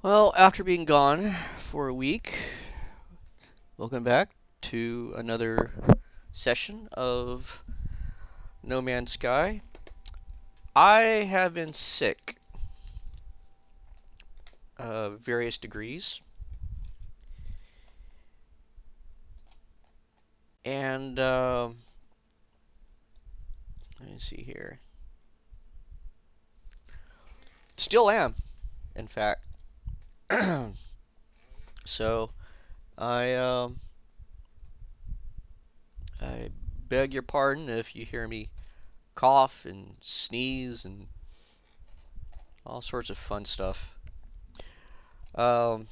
Well, after being gone for a week, welcome back to another session of No Man's Sky. I have been sick, various degrees, and let me see here. Still am, in fact. So I beg your pardon if you hear me cough and sneeze and all sorts of fun stuff. Um,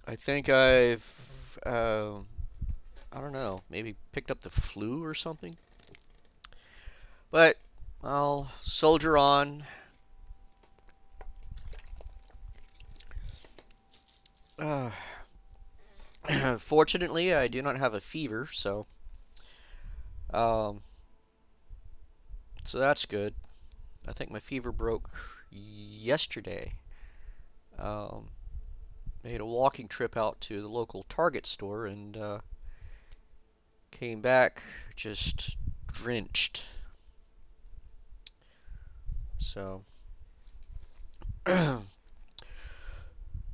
I think uh, I don't know, maybe picked up the flu or something. But I'll soldier on. Uh, Fortunately, I do not have a fever, um, so that's good. I think my fever broke yesterday. Um, Made a walking trip out to the local Target store and came back just drenched. So,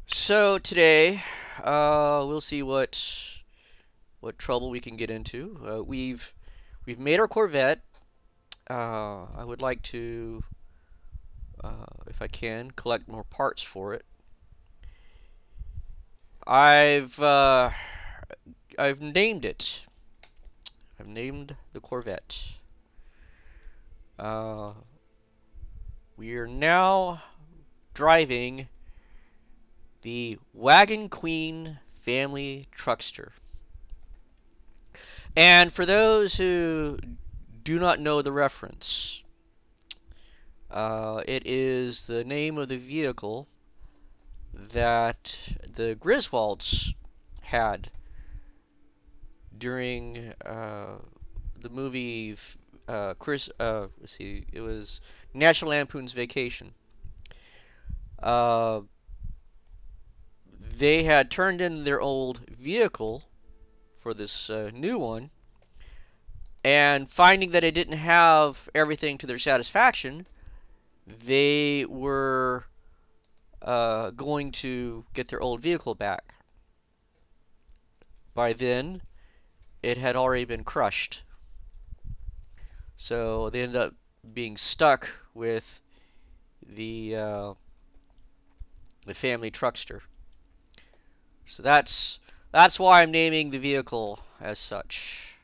so today we'll see what trouble we can get into. We've made our Corvette. I would like to, if I can, collect more parts for it. I've uh, I've named it. I've named the Corvette. Uh, we are now driving the Wagon Queen family truckster. And for those who do not know the reference, it is the name of the vehicle that the Griswolds had during the movie. Let's see, it was National Lampoon's Vacation. Uh, they had turned in their old vehicle for this new one, and finding that it didn't have everything to their satisfaction, they were going to get their old vehicle back. By then, it had already been crushed. So they ended up being stuck with the uh, the family truckster. So that's why I'm naming the vehicle as such.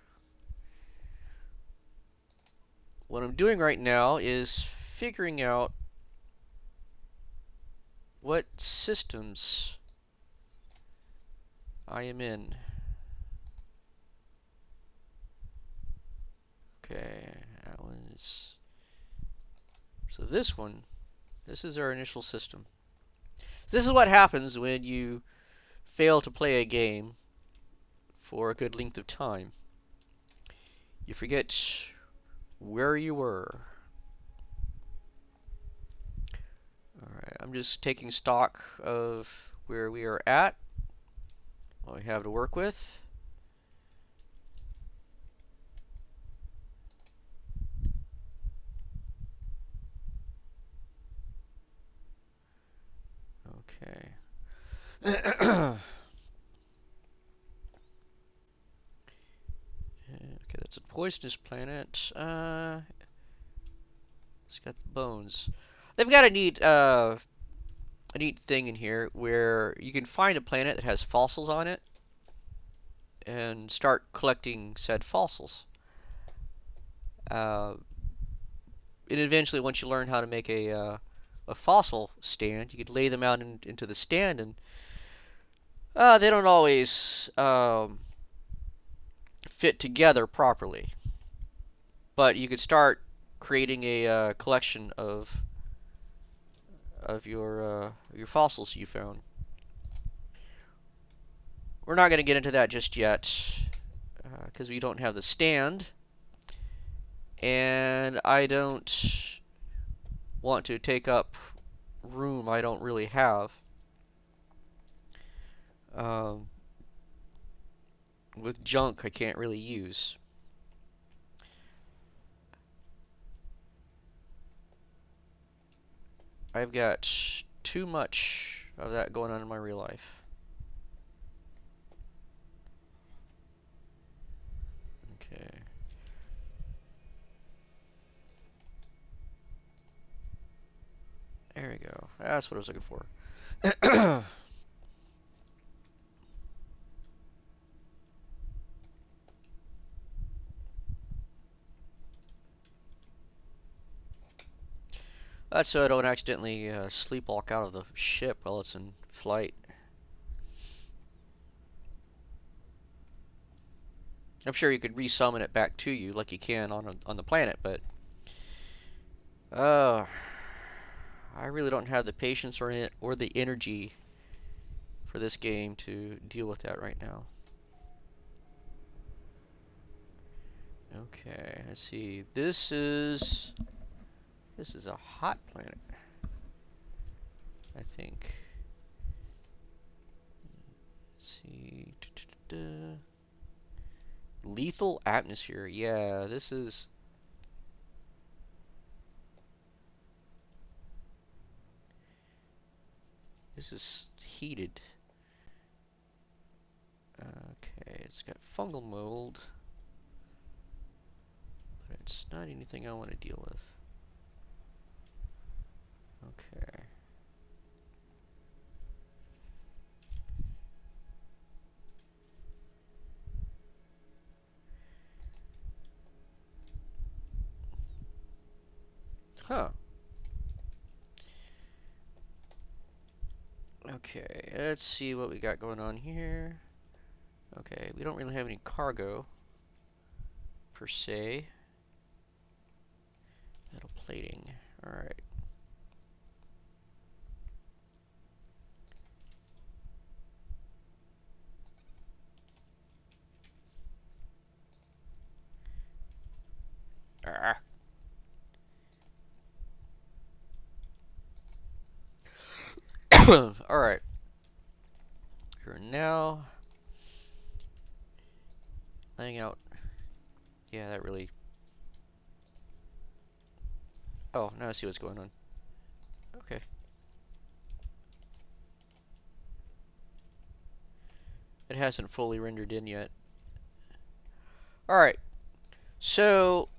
What I'm doing right now is figuring out what systems I am in. Okay, that one's so this is our initial system. So this is what happens when you fail to play a game for a good length of time. You forget where you were. Alright, I'm just taking stock of where we are at, what we have to work with. Okay. Okay, that's a poisonous planet. It's got the bones. They've got a neat thing in here where you can find a planet that has fossils on it and start collecting said fossils. Uh, and eventually, once you learn how to make a fossil stand, you could lay them out into the stand, and they don't always fit together properly. But you could start creating a collection of your fossils you found. We're not going to get into that just yet because we don't have the stand, and I don't want to take up room I don't really have. Um, with junk I can't really use. I've got too much of that going on in my real life. Okay. There we go. That's what I was looking for. That's so I don't accidentally sleepwalk out of the ship while it's in flight. I'm sure you could resummon it back to you like you can on the planet, but uh, I really don't have the patience or the energy for this game to deal with that right now. Okay, let's see. This is a hot planet, I think. Let's see. Lethal atmosphere. Yeah, this is heated. Okay, it's got fungal mold, but it's not anything I want to deal with. Okay. Huh. Okay, let's see what we got going on here. Okay, we don't really have any cargo, per se. Metal plating. Alright. Ah. Alright. We're now laying out. Yeah, that really. Oh, now I see what's going on. Okay. It hasn't fully rendered in yet. Alright. So,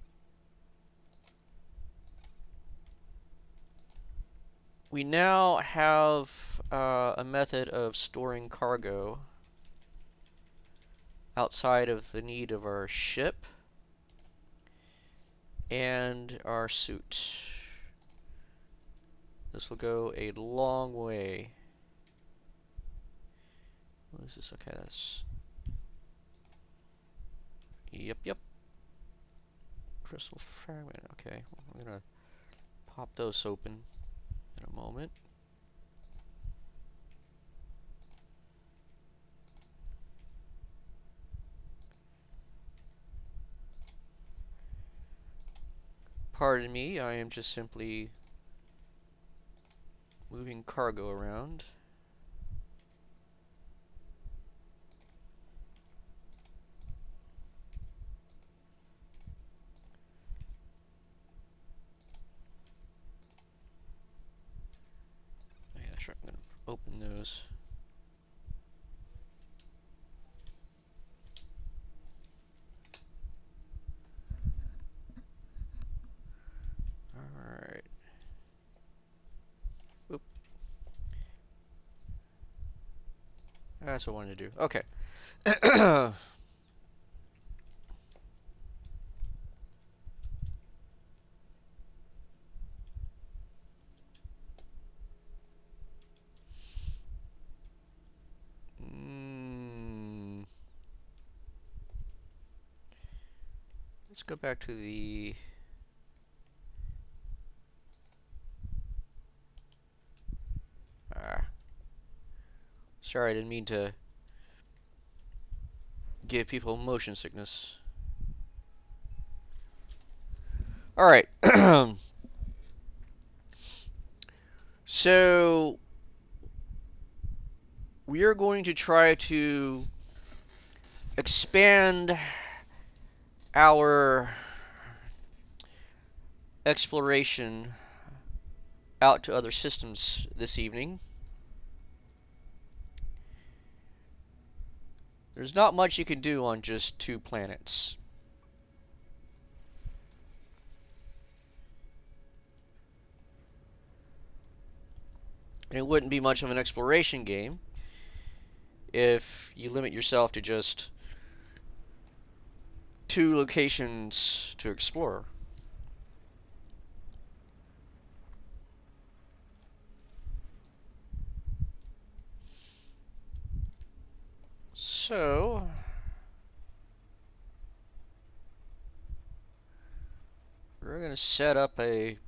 we now have a method of storing cargo outside of the need of our ship and our suit. This will go a long way. What is this? Okay, that's. Yep. Crystal fragment. Okay, well, I'm gonna pop those open in a moment. Pardon me, I am just simply moving cargo around. Yeah, sure, I'm gonna open those. Alright. Oop. That's what I wanted to do. Okay. mm, let's go back to the. Ah, sorry, I didn't mean to give people motion sickness. Alright. So we are going to try to expand our exploration out to other systems this evening. There's not much you can do on just 2 planets. And it wouldn't be much of an exploration game if you limit yourself to just 2 locations to explore. So, we're going to set up a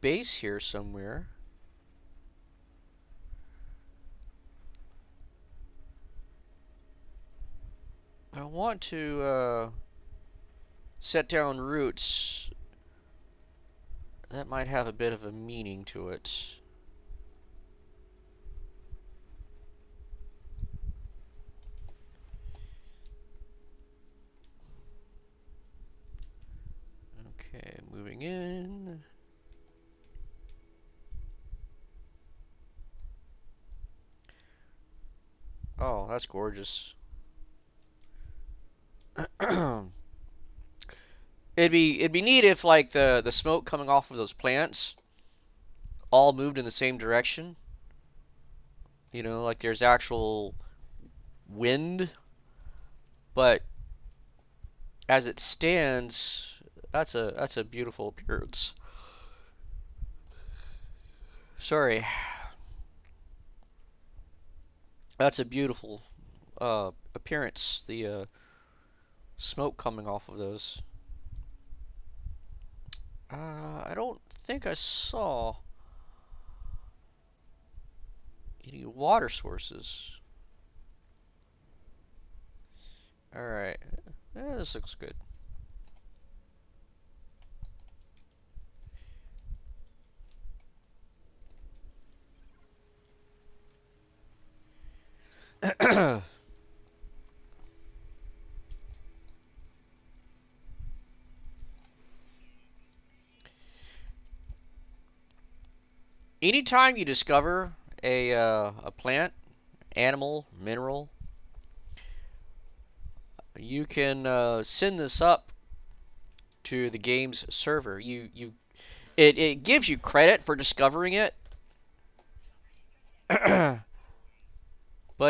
base here somewhere. I want to set down roots that might have a bit of a meaning to it. Okay, moving in. Oh, that's gorgeous. It'd be neat if like the smoke coming off of those plants all moved in the same direction. You know, like there's actual wind, but as it stands, that's a beautiful appearance. Sorry. That's a beautiful appearance, the smoke coming off of those. I don't think I saw any water sources. Alright. This looks good. Anytime you discover a plant, animal, mineral, you can send this up to the game's server. It gives you credit for discovering it, but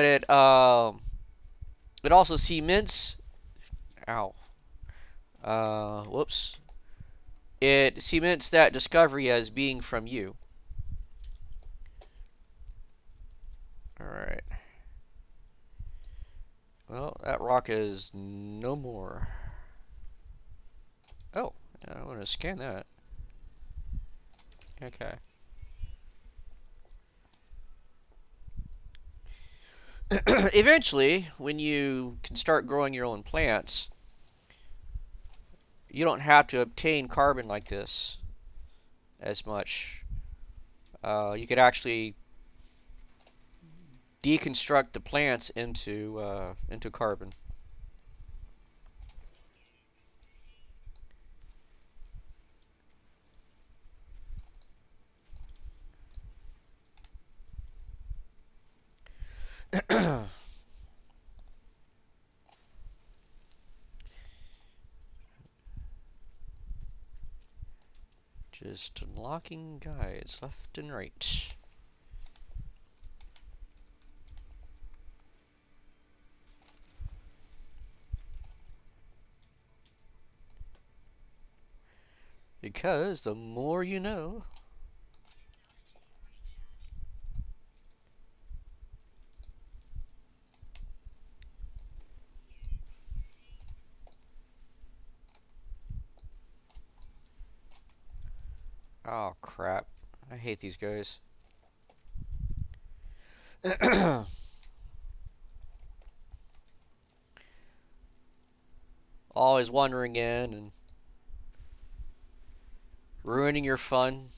it also cements. Ow. Whoops. It cements that discovery as being from you. Alright. Well, that rock is no more. Oh, I want to scan that. Okay. Eventually, when you can start growing your own plants, you don't have to obtain carbon like this as much. You could actually deconstruct the plants into carbon. Just unlocking guides left and right. Because the more you know. Oh crap. I hate these guys. Always wandering in and ruining your fun.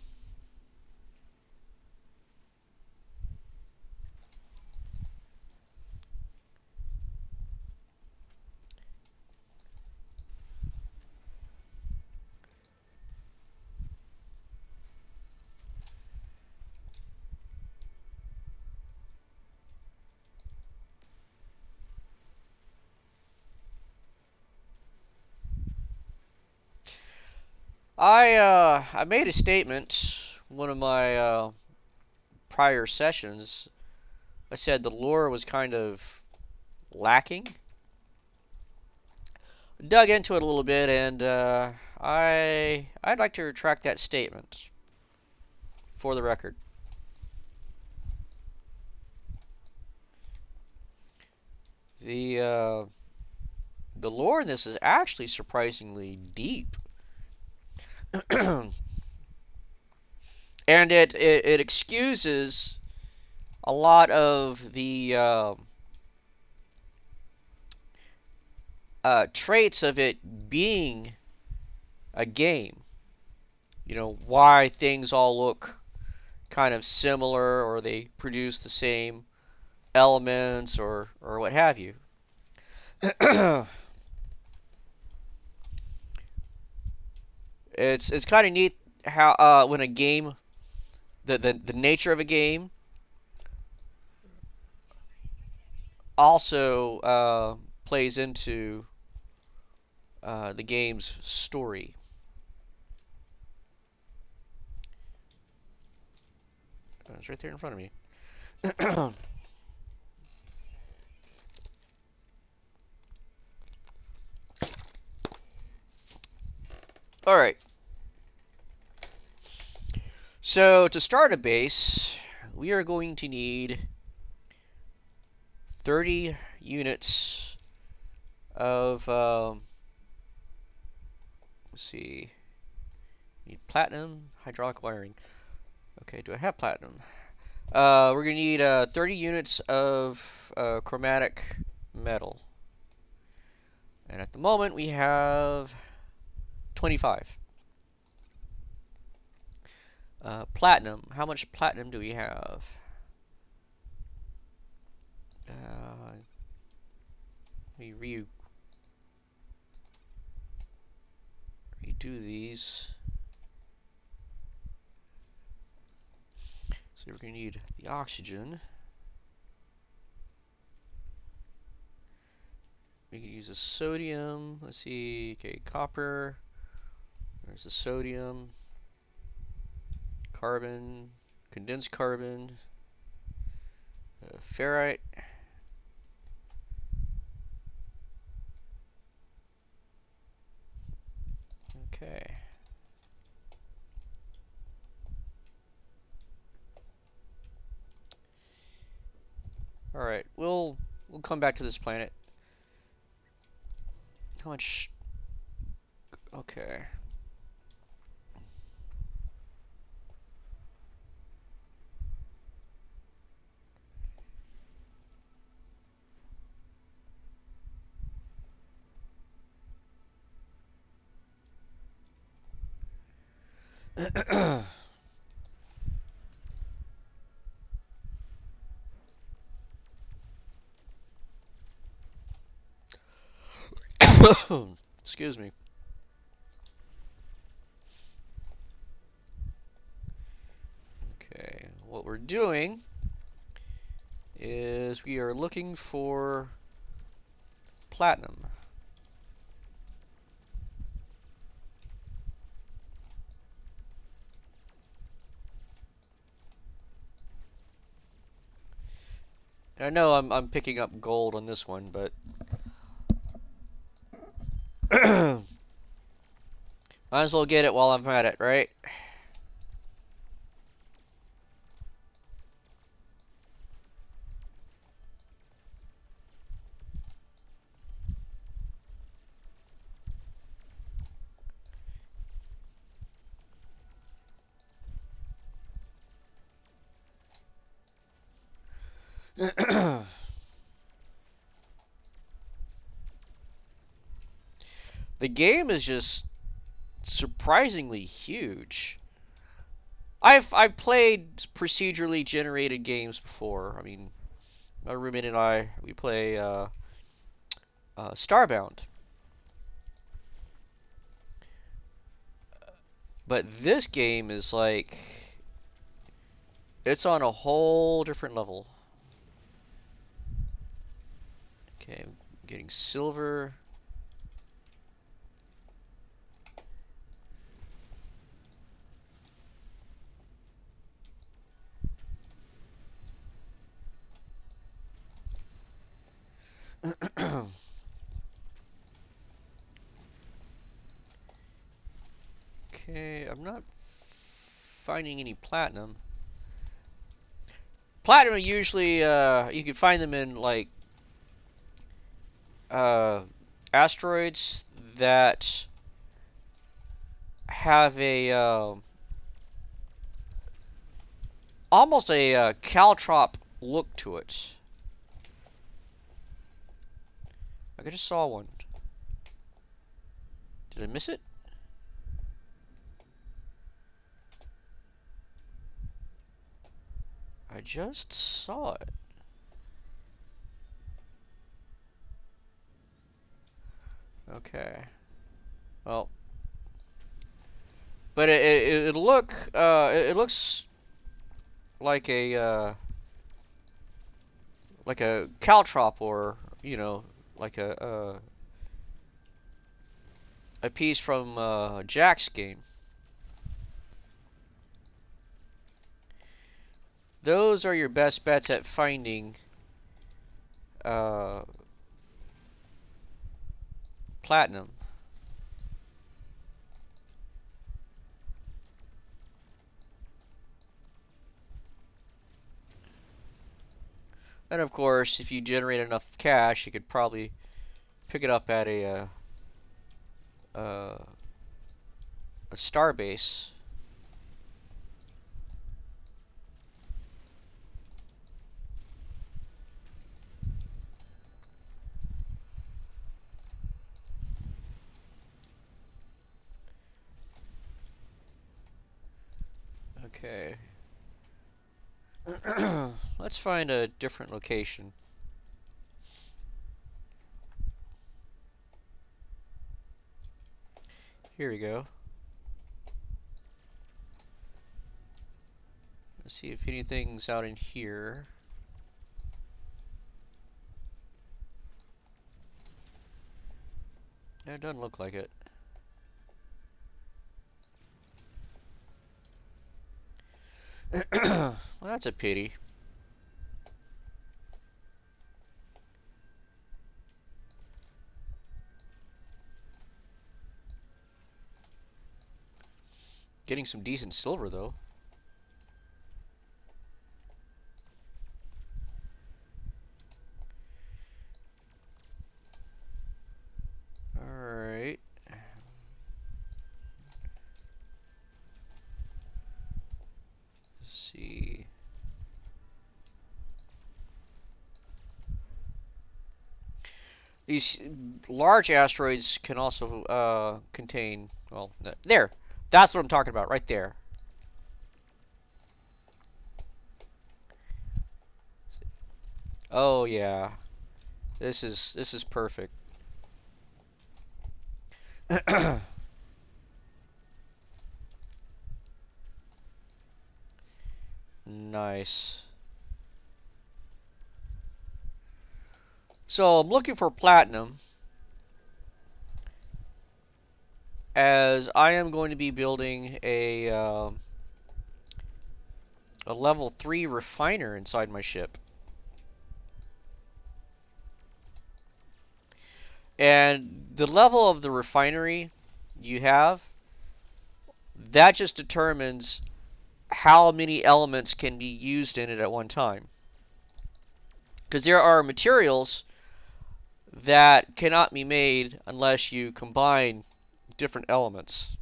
I made a statement one of my prior sessions. I said the lore was kind of lacking. Dug into it a little bit, and I'd like to retract that statement for the record. The the lore in this is actually surprisingly deep. And it excuses a lot of the traits of it being a game. You know, why things all look kind of similar, or they produce the same elements, or what have you. It's kind of neat how when a game, the nature of a game also plays into the game's story. It's right there in front of me. All right. So to start a base, we are going to need 30 units of, let's see, need platinum, hydraulic wiring. Okay, do I have platinum? We're going to need 30 units of chromatic metal. And at the moment we have 25. Platinum, how much platinum do we have? Let me redo these. So we're going to need the oxygen. We can use a sodium. Let's see. Okay, copper. There's the sodium. Carbon. Condensed carbon. Ferrite. Okay. All right. We'll come back to this planet. How much? Okay. Excuse me. Okay, what we're doing is we are looking for platinum. I know I'm picking up gold on this one, but might as well get it while I'm at it, right? The game is just surprisingly huge. I've played procedurally generated games before. I mean, my roommate and we play Starbound, but this game is like it's on a whole different level. Okay, I'm getting silver. finding any platinum. Platinum usually you can find them in like asteroids that have a almost a caltrop look to it. I just saw one. Did I miss it? I just saw it. Okay. Well, but it looks like a caltrop, or you know, like a piece from Jack's game. Those are your best bets at finding platinum. And of course, if you generate enough cash, you could probably pick it up at a star base. Okay. Let's find a different location. Here we go. Let's see if anything's out in here. It doesn't look like it. Well, that's a pity. Getting some decent silver, though. Alright. Let's see. These large asteroids can also contain, well, there. That's what I'm talking about, right there. Oh yeah. This is perfect. Nice. So I'm looking for platinum, as I am going to be building a level 3 refiner inside my ship. And the level of the refinery you have, that just determines how many elements can be used in it at one time. Because there are materials that cannot be made unless you combine different elements.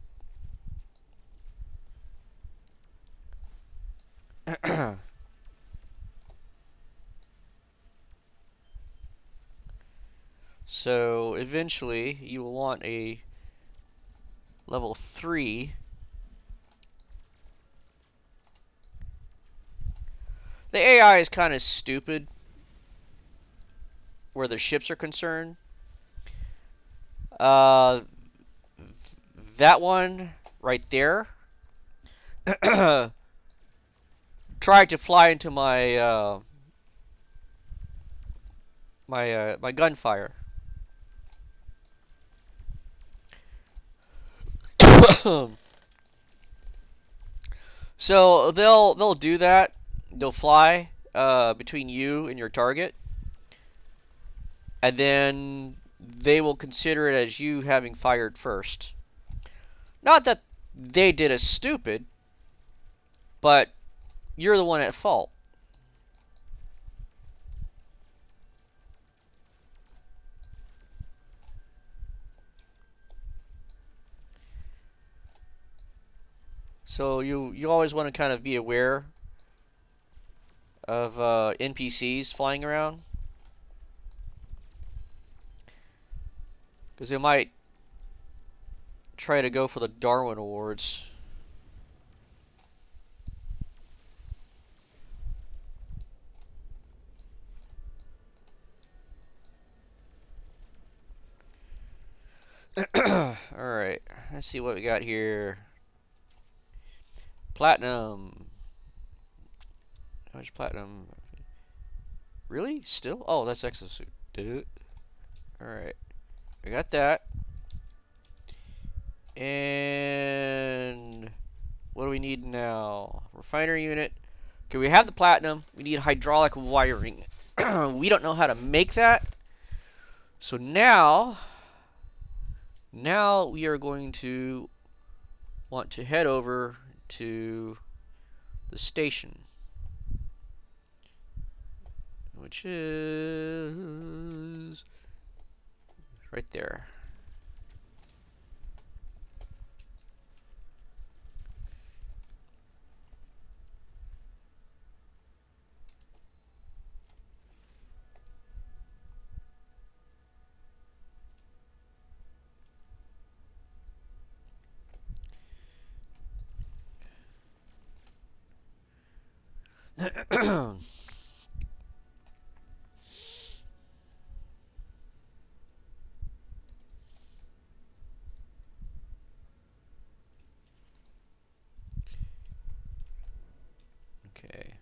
So eventually you will want a level 3. The AI is kind of stupid where the ships are concerned. That one right there tried to fly into my my gunfire. So they'll do that. They'll fly between you and your target, and then they will consider it as you having fired first. Not that they did a stupid. but you're the one at fault. So you always want to kind of be aware of NPCs flying around, because they might try to go for the Darwin Awards. Alright, let's see what we got here. Platinum. How much platinum? Really? Still? Oh, that's exosuit. Dude. Alright. We got that. And what do we need now? Refinery unit. Okay, we have the platinum. We need hydraulic wiring. We don't know how to make that. So now we are going to want to head over to the station, which is right there. Okay.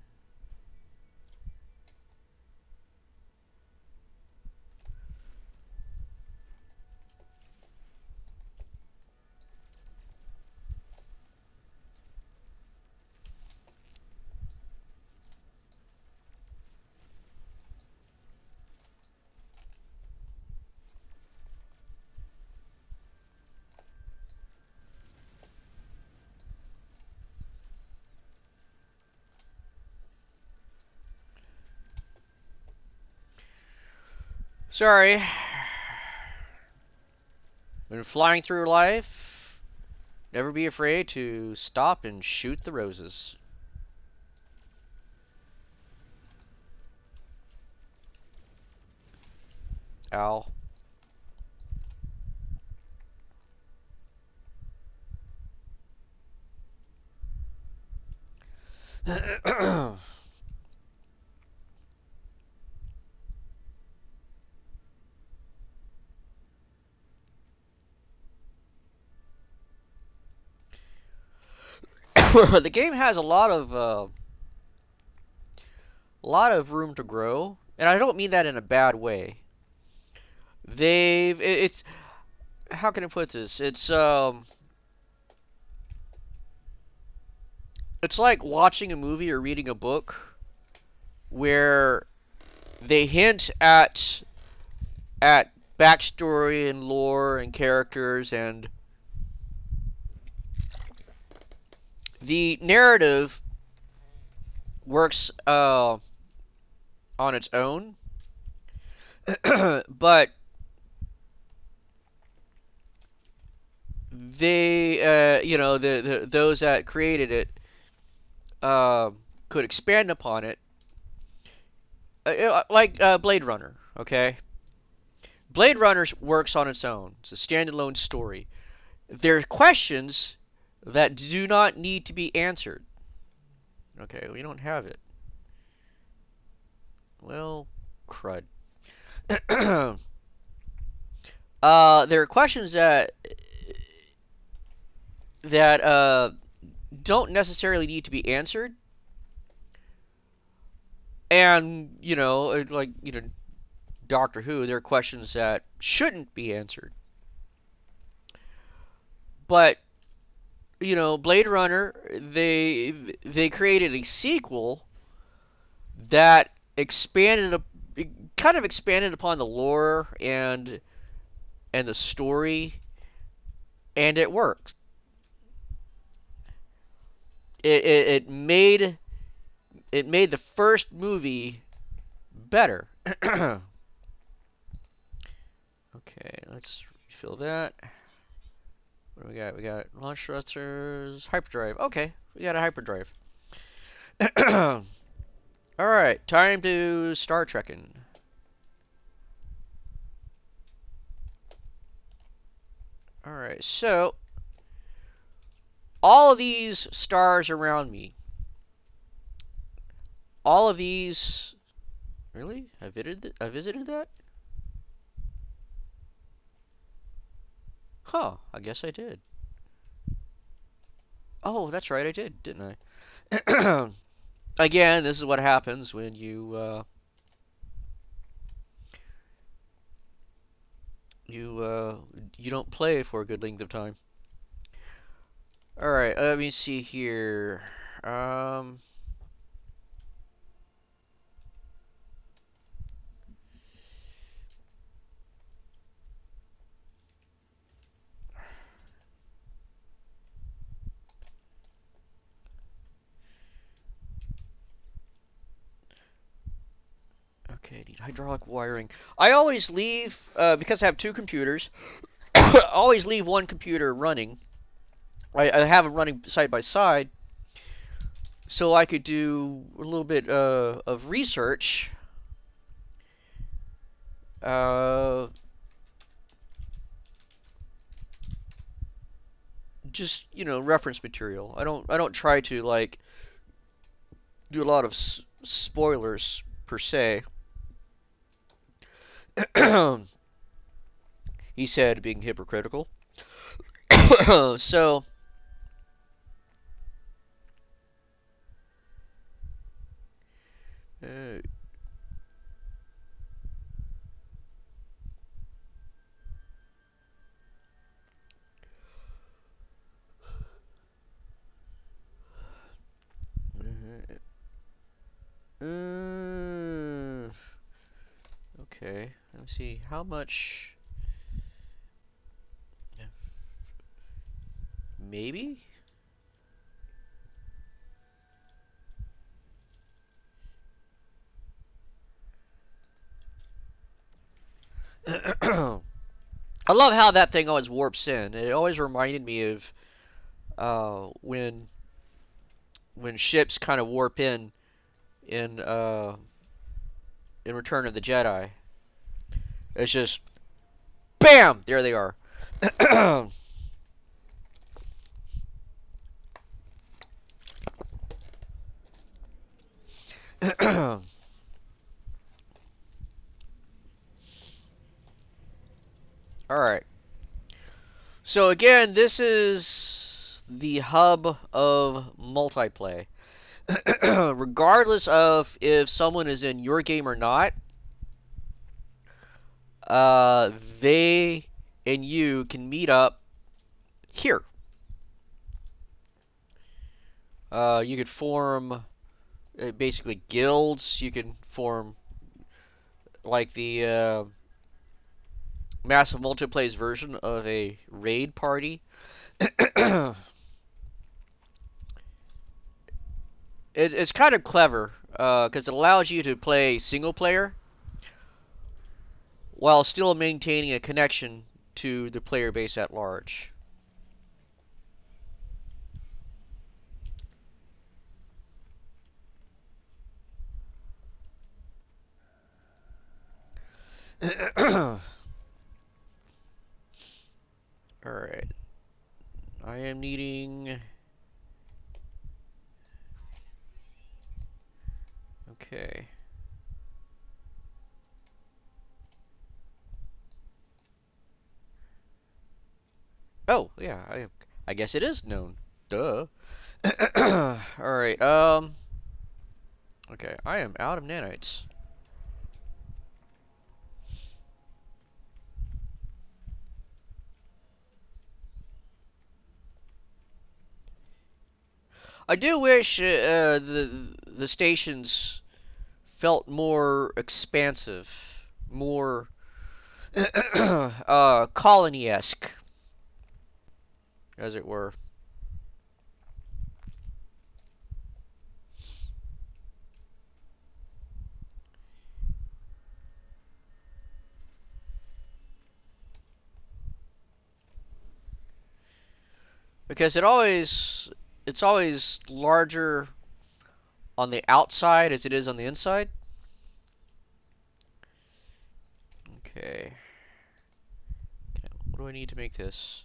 Sorry. When flying through life, never be afraid to stop and shoot the roses. Ow. The game has a lot of room to grow, and I don't mean that in a bad way. It's how can I put this? It's like watching a movie or reading a book where they hint at backstory and lore and characters, and the narrative works on its own, but those that created it could expand upon it, like Blade Runner. Okay, Blade Runner works on its own. It's a standalone story. There are questions that do not need to be answered. Okay, we don't have it. Well, crud. There are questions that don't necessarily need to be answered, and Doctor Who, there are questions that shouldn't be answered. But Blade Runner, they created a sequel that kind of expanded upon the lore and the story, and it worked. it made the first movie better. Okay, let's refill that. What do we got? We got launch thrusters, hyperdrive. Okay, we got a hyperdrive. All right, time to start trekking. All right, so all of these stars around me, all of these. Really? I visited that? Huh, I guess I did. Oh, that's right, I did, didn't I? Again, this is what happens when you don't play for a good length of time. All right, let me see here. Um, okay, need hydraulic wiring. I always leave because I have two computers. I always leave one computer running. I have them running side by side, so I could do a little bit of research. Uh, just reference material. I don't try to like do a lot of spoilers per se. He said, being hypocritical. So, uh, okay. Let me see. How much? Maybe? I love how that thing always warps in. It always reminded me of when ships kind of warp in Return of the Jedi. It's just bam, there they are. All right. So again, this is the hub of multiplay. Regardless of if someone is in your game or not, they and you can meet up here. You could form basically guilds. You can form like the massive multiplay's version of a raid party. It's kind of clever because it allows you to play single player while still maintaining a connection to the player base at large. Alright. I am needing... Okay. Oh, yeah, I guess it is known. Duh. Alright, okay, I am out of nanites. I do wish the stations felt more expansive, more colony-esque, as it were. because it's always larger on the outside as it is on the inside. Okay. What do I need to make this?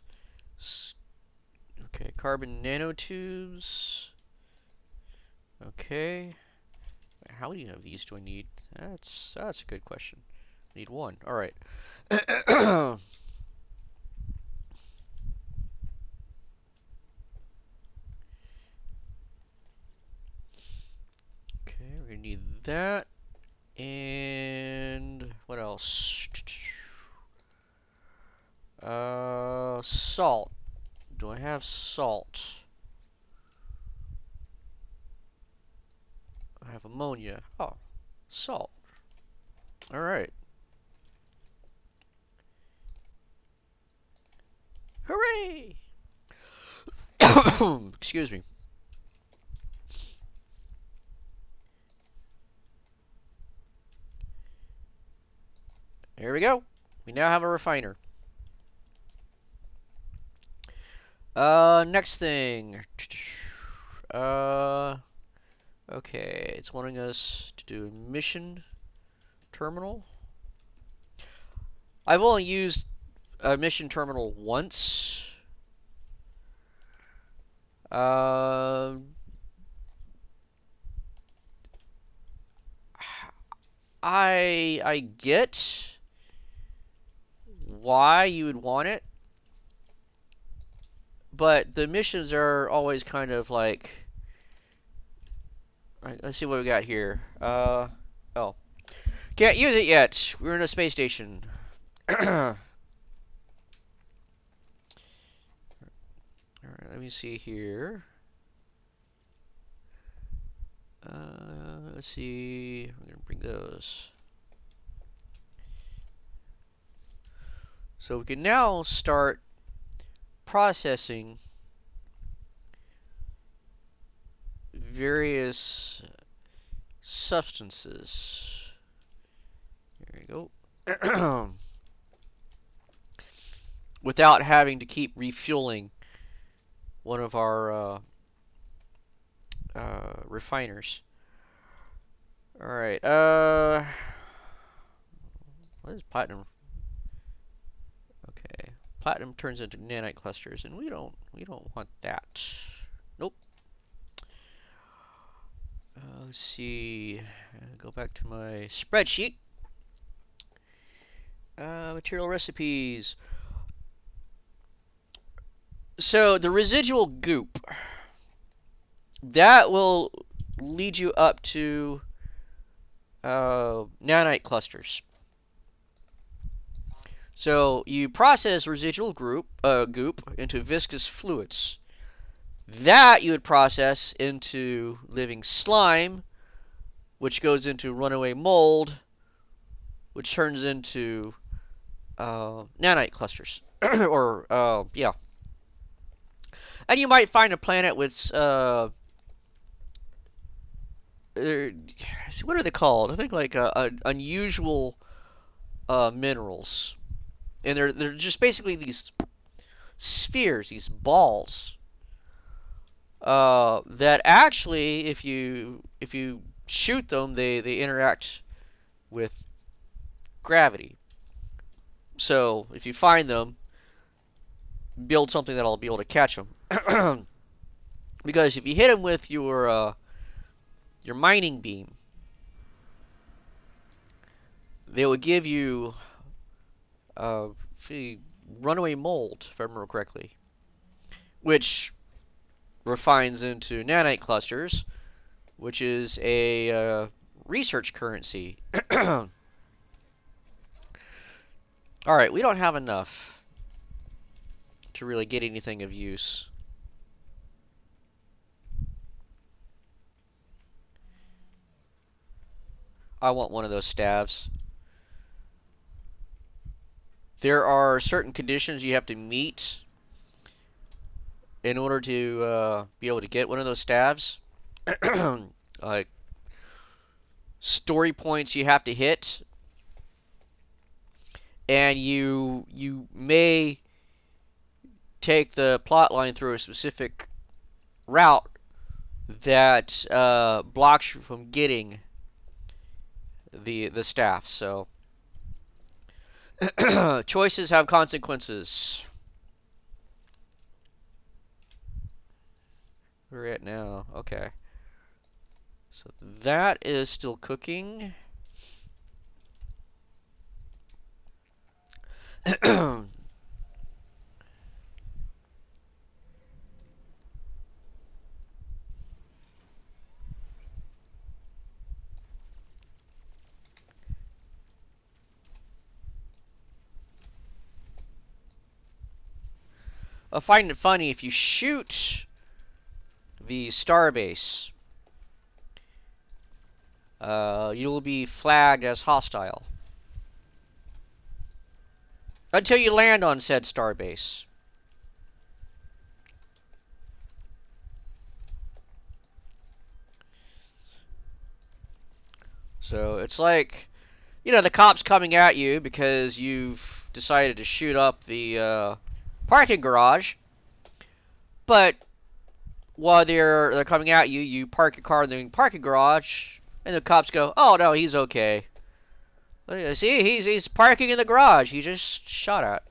Okay, carbon nanotubes. Okay. How many of these do I need? That's a good question. I need one. All right. Okay, we're gonna need that. And what else? Salt. Do I have salt? I have ammonia. Oh, salt. All right. Hooray! Excuse me. There we go. We now have a refiner. Next thing. Okay, it's wanting us to do a mission terminal. I've only used a mission terminal once. I get why you would want it, but the missions are always kind of like. Alright, let's see what we got here. Oh. Can't use it yet. We're in a space station. Alright, let me see here. Let's see. We're gonna bring those. So we can now start processing various substances. There you go. Without having to keep refueling one of our refiners. Alright, what is platinum? Okay. Platinum turns into nanite clusters, and we don't want that. Nope. Let's see. Go back to my spreadsheet. Material recipes. So the residual goop, that will lead you up to nanite clusters. So you process residual goop into viscous fluids. That you would process into living slime, which goes into runaway mold, which turns into nanite clusters. Or, yeah. And you might find a planet with, what are they called? I think like unusual minerals. And they're just basically these spheres, these balls, that actually, if you shoot them, they interact with gravity. So if you find them, build something that'll be able to catch them. Because if you hit them with your mining beam, they will give you runaway mold, if I remember correctly, which refines into nanite clusters, which is a research currency. Alright, we don't have enough to really get anything of use. I want one of those staves. There are certain conditions you have to meet in order to be able to get one of those staves. Like story points you have to hit, and you may take the plot line through a specific route that blocks you from getting the staff. So choices have consequences. Where we're at now. Okay. So that is still cooking. I find it funny if you shoot the starbase, you'll be flagged as hostile until you land on said starbase. So it's like, you know, the cops coming at you because you've decided to shoot up the parking garage, but while they're coming at you, you park your car in the parking garage, and the cops go, "Oh no, he's okay. See, he's parking in the garage. He just shot at."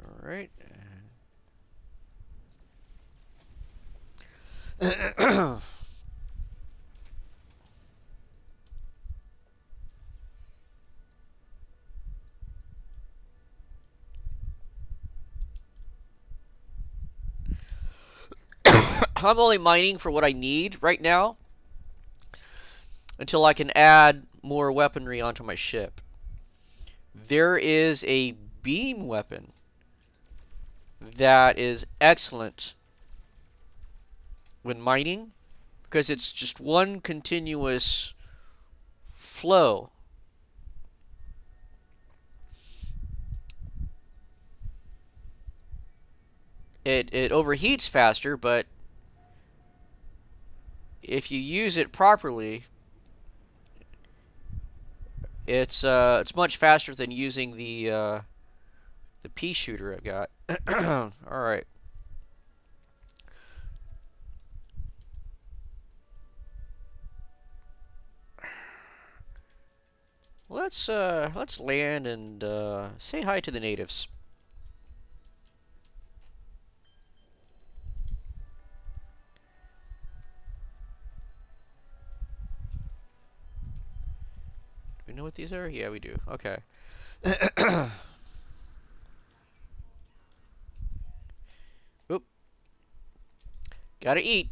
All right. I'm only mining for what I need right now until I can add more weaponry onto my ship. There is a beam weapon that is excellent when mining because it's just one continuous flow. It overheats faster, but if you use it properly, it's much faster than using the pea shooter I've got. All right. Let's land and say hi to the natives. Do we know what these are? Yeah, we do. Okay. Oop. Gotta eat.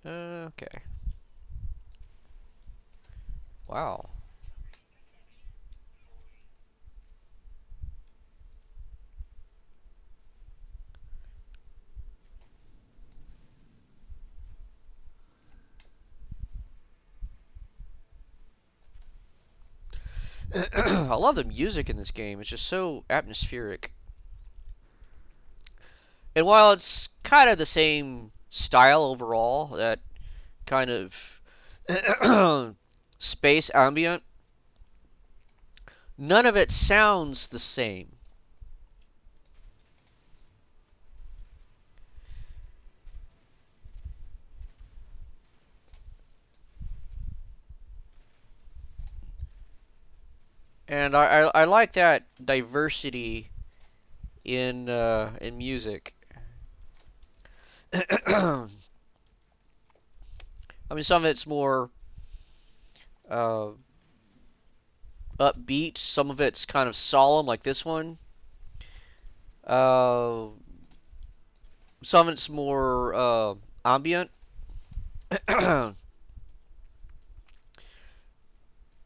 Okay. Wow. I love the music in this game. It's just so atmospheric. And while it's kind of the same style overall, that kind of space ambient, none of it sounds the same. And I like that diversity in music. I mean, some of it's more uh, upbeat. Some of it's kind of solemn, like this one. Uh, Some of it's more ambient,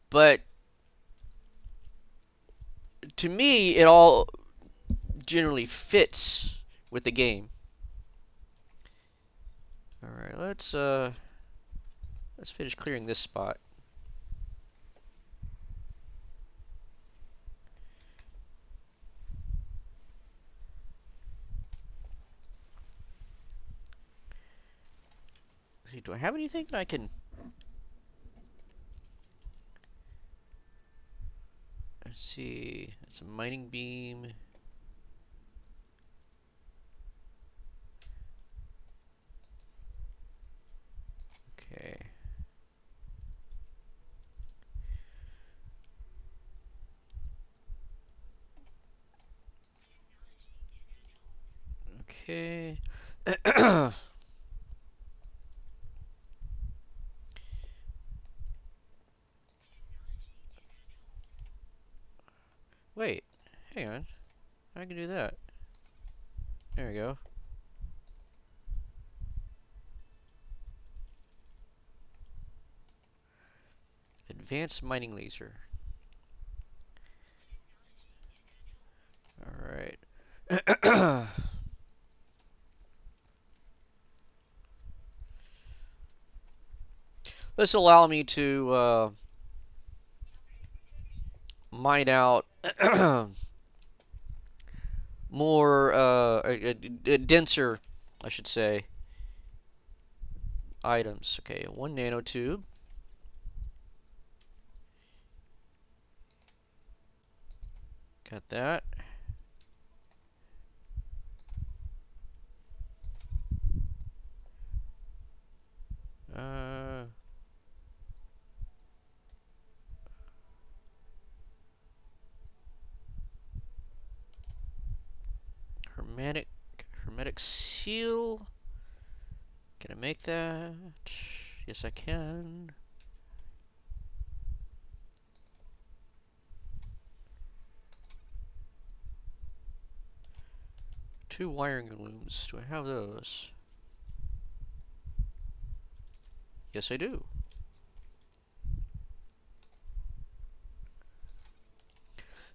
but to me, it all generally fits with the game. All right, let's finish clearing this spot. Let's see, do I have anything that I can? Let's see. It's a mining beam. Okay. Okay. Wait. Hang on. I can do that. There we go. Advanced mining laser. All right. This will allow me to mine out more denser, I should say, items. Okay, one nanotube. Got that. Uh, hermetic hermetic seal. Can I make that? Yes, I can. Two wiring looms. Do I have those? Yes, I do.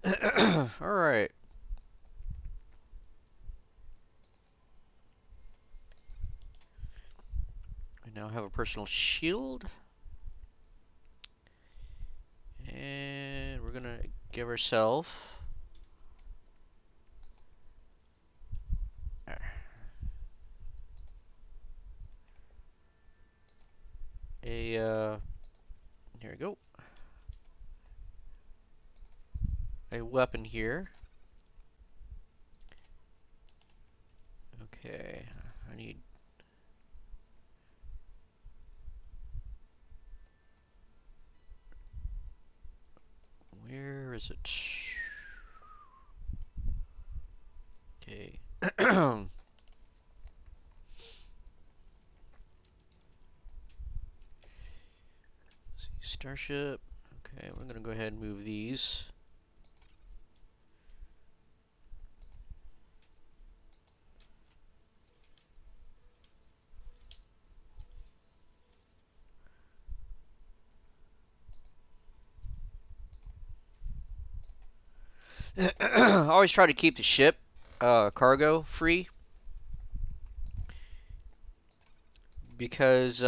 All right. I now have a personal shield. And we're gonna give ourselves a here we go. A weapon here. Okay, I need. Where is it? Okay. Starship. Okay, we're gonna go ahead and move these. I always try to keep the ship cargo free because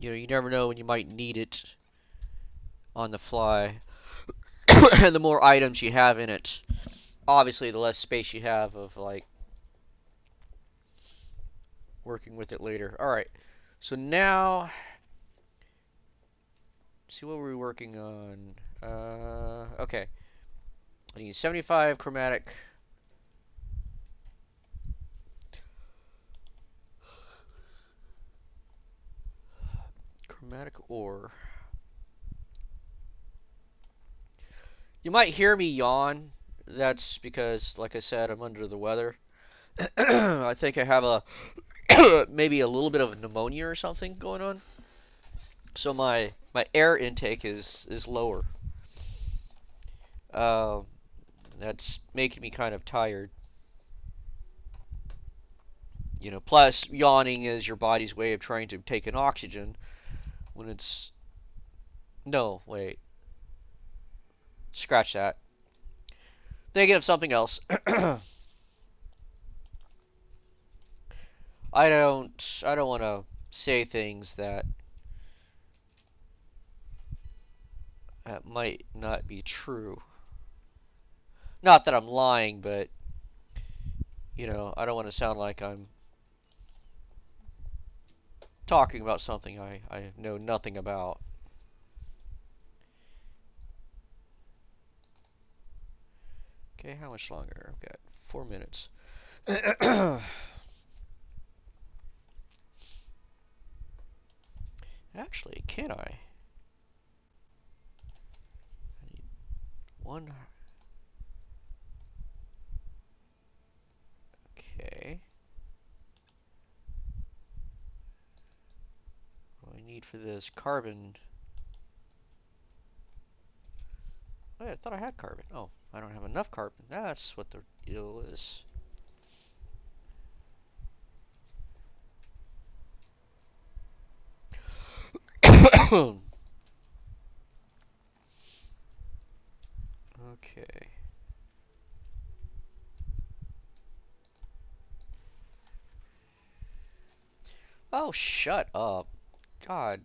you know, you never know when you might need it on the fly. And the more items you have in it, obviously the less space you have of like working with it later. All right. So now, see what we're working on. Okay. I need 75 chromatic ore. You might hear me yawn. That's because, like I said, I'm under the weather. I think I have a maybe a little bit of pneumonia or something going on. So my air intake is lower. Um, that's making me kind of tired. Plus yawning is your body's way of trying to take in oxygen when it's no, wait. Scratch that. Thinking of something else. I don't want to say things that might not be true. Not that I'm lying, but I don't want to sound like I'm talking about something I know nothing about. Okay, how much longer? I've got 4 minutes. Actually, can I? I need one. Okay. What do I need for this? Carbon. Oh, yeah, I thought I had carbon. Oh, I don't have enough carbon. That's what the deal is. Okay. Oh, shut up. God.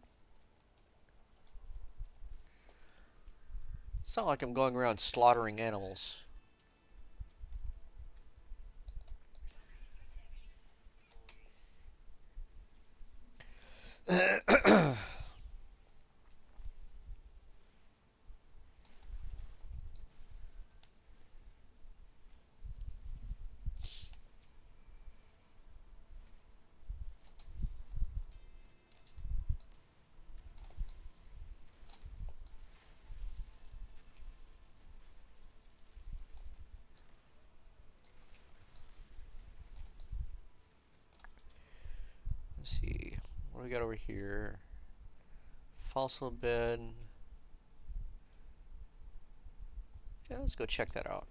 It's not like I'm going around slaughtering animals. Let's see. What do we got over here? Fossil bed. Yeah, let's go check that out.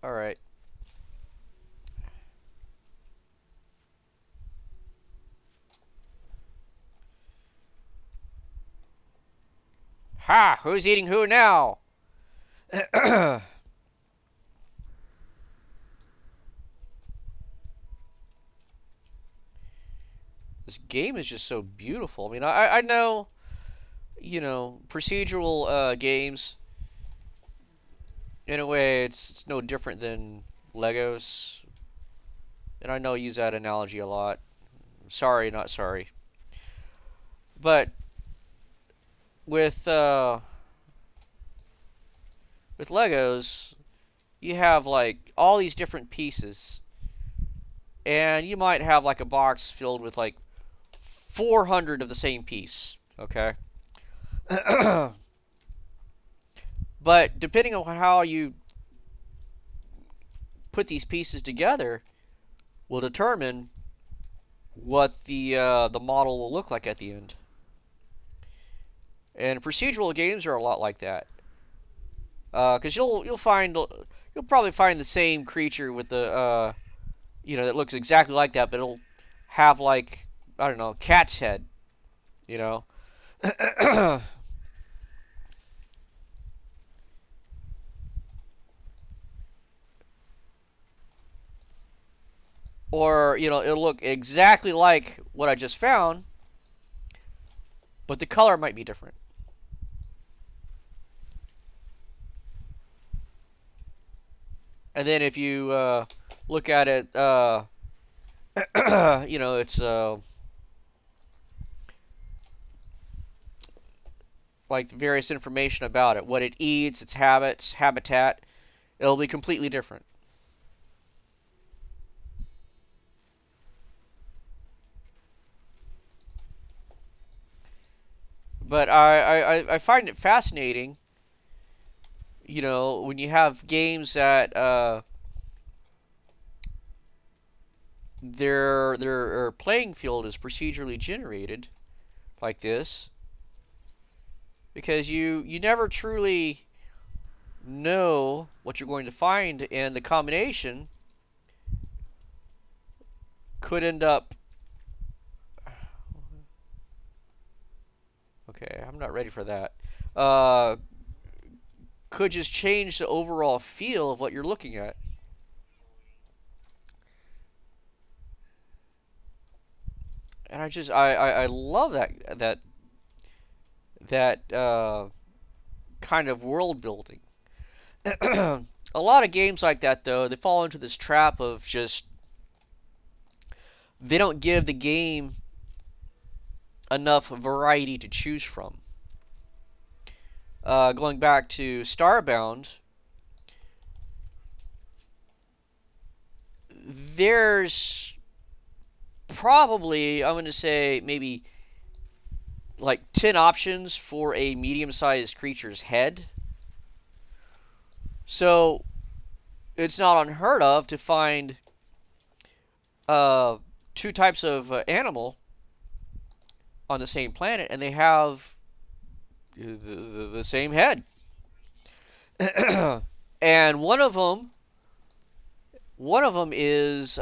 Alright. Ha! Who's eating who now? This game is just so beautiful. I mean, I know, procedural games. In a way, it's no different than Legos, and I know I use that analogy a lot. Sorry, not sorry. But with uh, with Legos, you have like all these different pieces, and you might have like a box filled with like 400 of the same piece. Okay. But depending on how you put these pieces together will determine what the model will look like at the end. And procedural games are a lot like that, because you'll probably find the same creature with the that looks exactly like that, but it'll have like I don't know, cat's head, you know. Or it'll look exactly like what I just found, but the color might be different. And then if you look at it, it's like various information about it, what it eats, its habits, habitat. It'll be completely different. But I find it fascinating, when you have games that their playing field is procedurally generated like this, because you never truly know what you're going to find, and the combination could end up. Okay, I'm not ready for that. Uh, could just change the overall feel of what you're looking at. And I love that kind of world building. A lot of games like that, though, they fall into this trap of just they don't give the game enough variety to choose from. Going back to Starbound, there's probably, I'm going to say, maybe like 10 options for a medium-sized creature's head. So it's not unheard of to find uh, two types of animal on the same planet, and they have the same head. And one of them is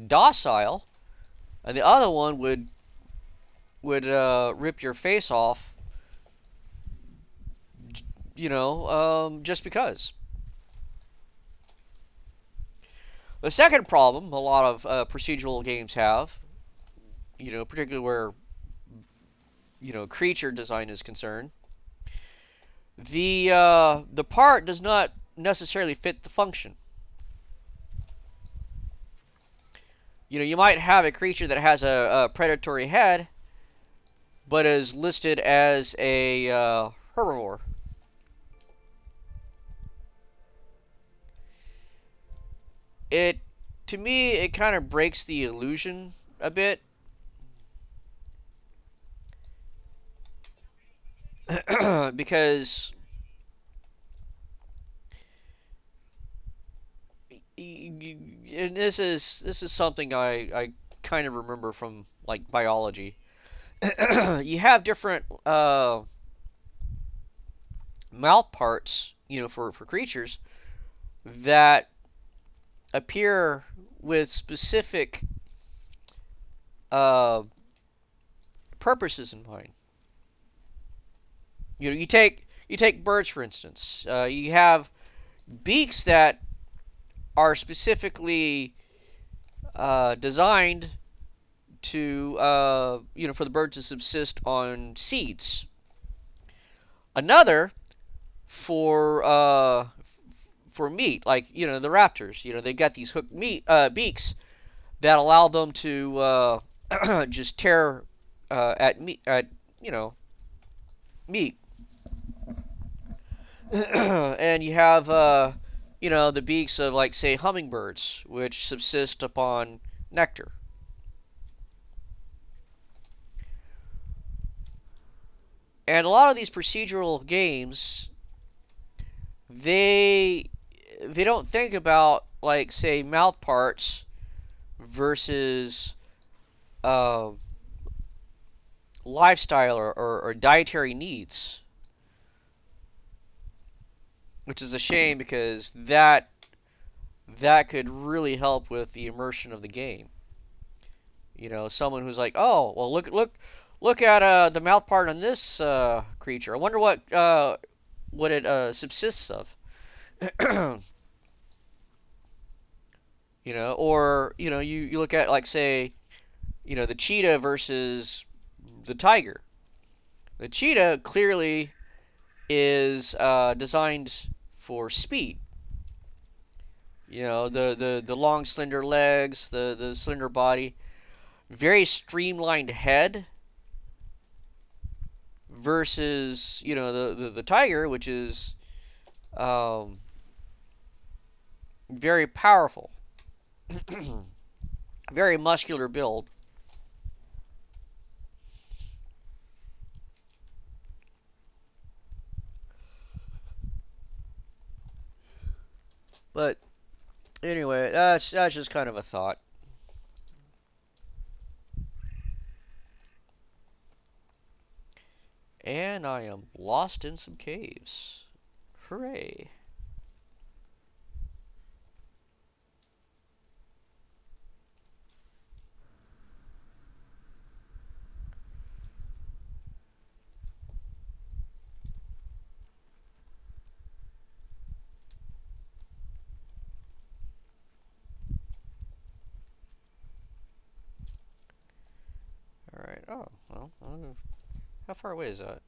docile, and the other one would rip your face off, just because. The second problem a lot of procedural games have, particularly where creature design is concerned, the part does not necessarily fit the function. You might have a creature that has a predatory head, but is listed as a herbivore. It, to me, it kind of breaks the illusion a bit. Because and this is something I kind of remember from like biology. You have different mouth parts, for creatures that appear with specific uh, purposes in mind. You take birds for instance. You have beaks that are specifically designed to for the bird to subsist on seeds. Another for meat, like the raptors. They've got these hooked meat beaks that allow them to just tear at meat meat. And you have the beaks of, like, say, hummingbirds, which subsist upon nectar. And a lot of these procedural games, they don't think about, like, say, mouth parts versus uh, lifestyle or dietary needs, which is a shame because that could really help with the immersion of the game. Someone who's like, oh, well, look at the mouth part on this creature. I wonder what it subsists of. Or you look at, like, say, the cheetah versus the tiger. The cheetah clearly is designed for speed. The long slender legs, the slender body, very streamlined head versus the tiger, which is very powerful, very muscular build. But anyway, that's just kind of a thought. And And I am lost in some caves. Hooray. Alright, oh, well, how far away is that?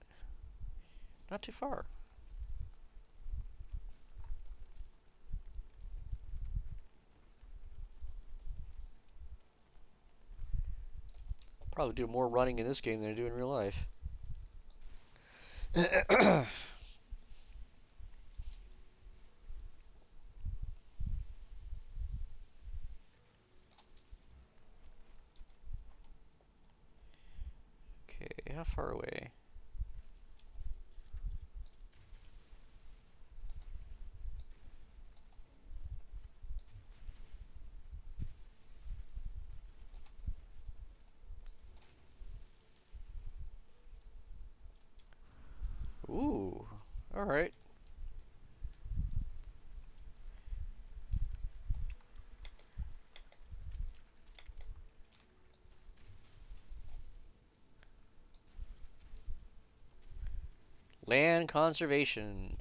Not too far. Probably do more running in this game than I do in real life. Okay, how far away? Ooh, alright. Land conservation.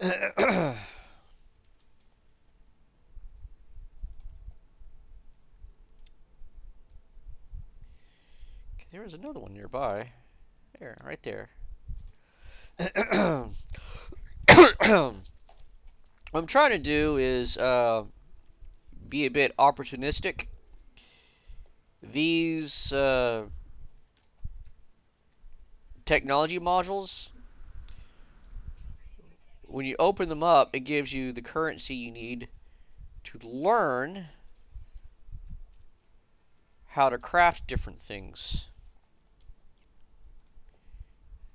Okay, there was another one nearby. There, right there. What I'm trying to do is be a bit opportunistic. These technology modules, when you open them up, it gives you the currency you need to learn how to craft different things.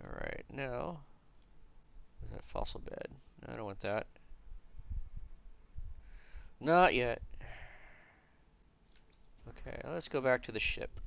Alright, now, that fossil bed. No, I don't want that. Not yet. Okay, let's go back to the ship.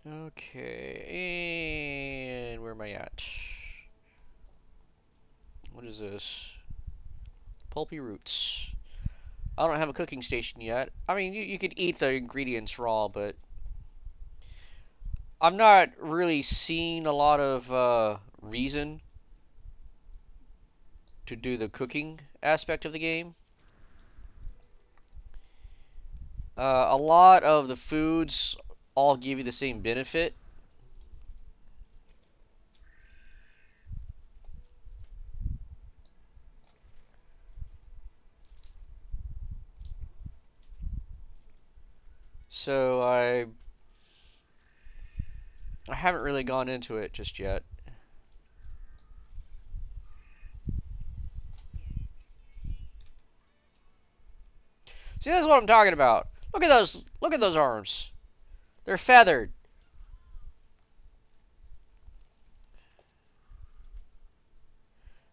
Okay, and where am I at? What is this? Pulpy roots. I don't have a cooking station yet. I mean, you could eat the ingredients raw, but I'm not really seeing a lot of reason to do the cooking aspect of the game. A lot of the foods all give you the same benefit. So I haven't really gone into it just yet. See, that's what I'm talking about. Look at those. Look at those arms. They're feathered.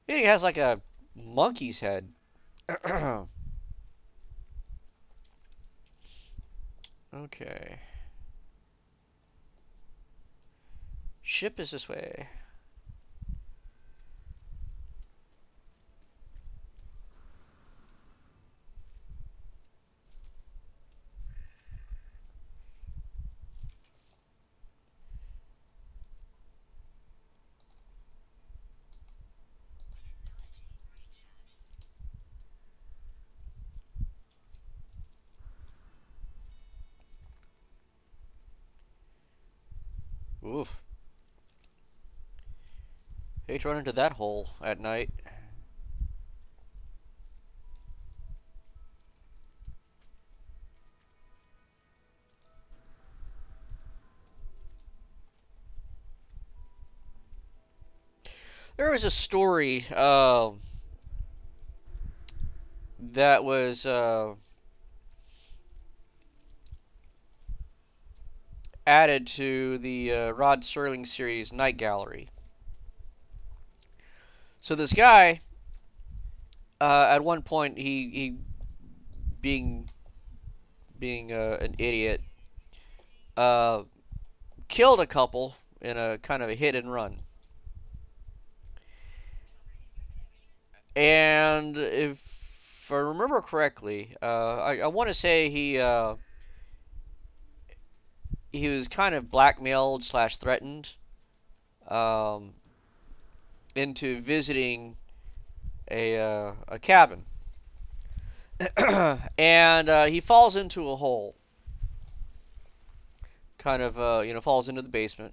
He has like a monkey's head. Okay. Ship is this way. Oof. Hate to run into that hole at night. There was a story that was added to the Rod Serling series Night Gallery. So this guy, at one point, he being an idiot, uh, killed a couple in a kind of a hit and run. And if I remember correctly, I want to say he was kind of blackmailed slash threatened um, into visiting a cabin, and he falls into a hole, kind of falls into the basement,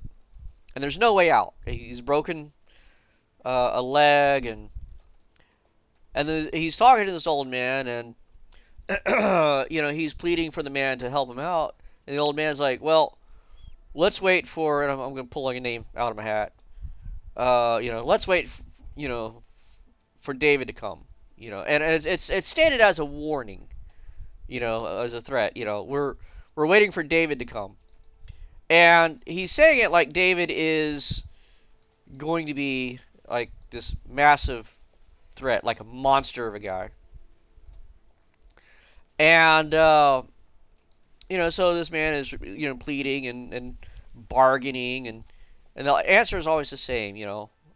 and there's no way out. He's broken a leg, and he's talking to this old man, and he's pleading for the man to help him out, and the old man's like, well, let's wait for, and I'm going to pull like a name out of my hat. Let's wait, for David to come. And it's stated as a warning, as a threat. We're waiting for David to come, and he's saying it like David is going to be like this massive threat, like a monster of a guy. And so this man is pleading and bargaining, and the answer is always the same.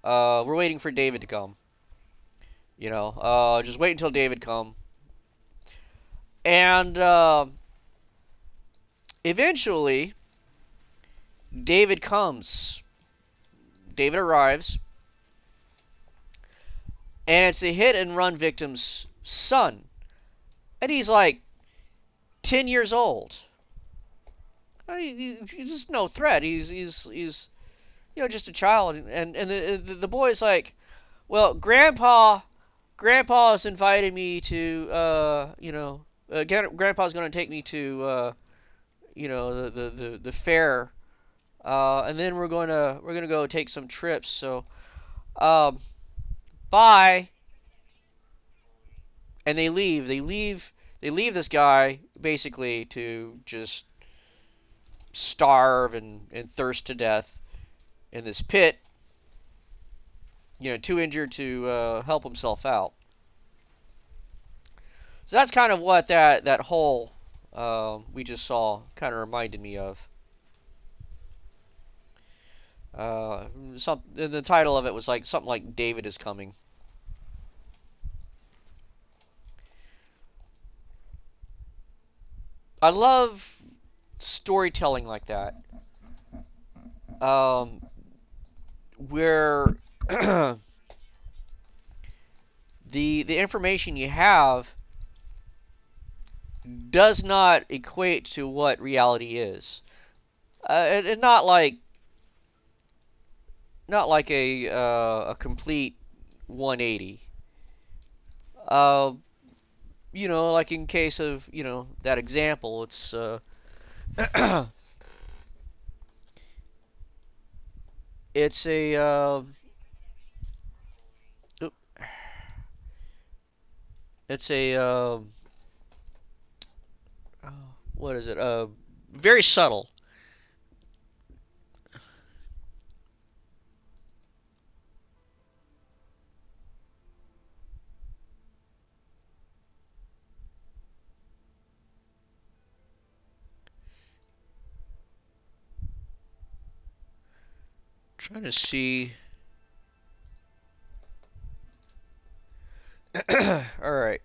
We're waiting for David to come. Just wait until David come. And eventually, David comes. David arrives, and it's a hit and run victim's son, and he's like 10 years old. He's just no threat. He's just a child, and the boy's like, well, Grandpa's invited me to Grandpa's gonna take me to the fair, and then we're gonna go take some trips. So, um, bye. And they leave. They leave this guy basically to just starve and thirst to death in this pit. Too injured to help himself out. So that's kind of what that hole we just saw kind of reminded me of. The title of it was like something like David is Coming. I love storytelling like that, where the information you have does not equate to what reality is, and not like a complete 180. Like in case of that example, it's it's a it's a what is it? Very subtle. Trying to see. All right.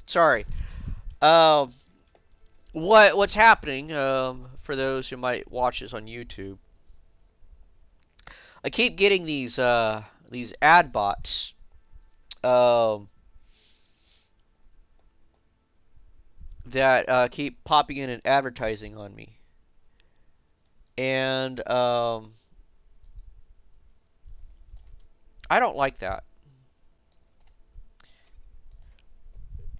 Sorry. Um, what's happening? For those who might watch this on YouTube, I keep getting these ad bots. Um, that keep popping in and advertising on me, and I don't like that.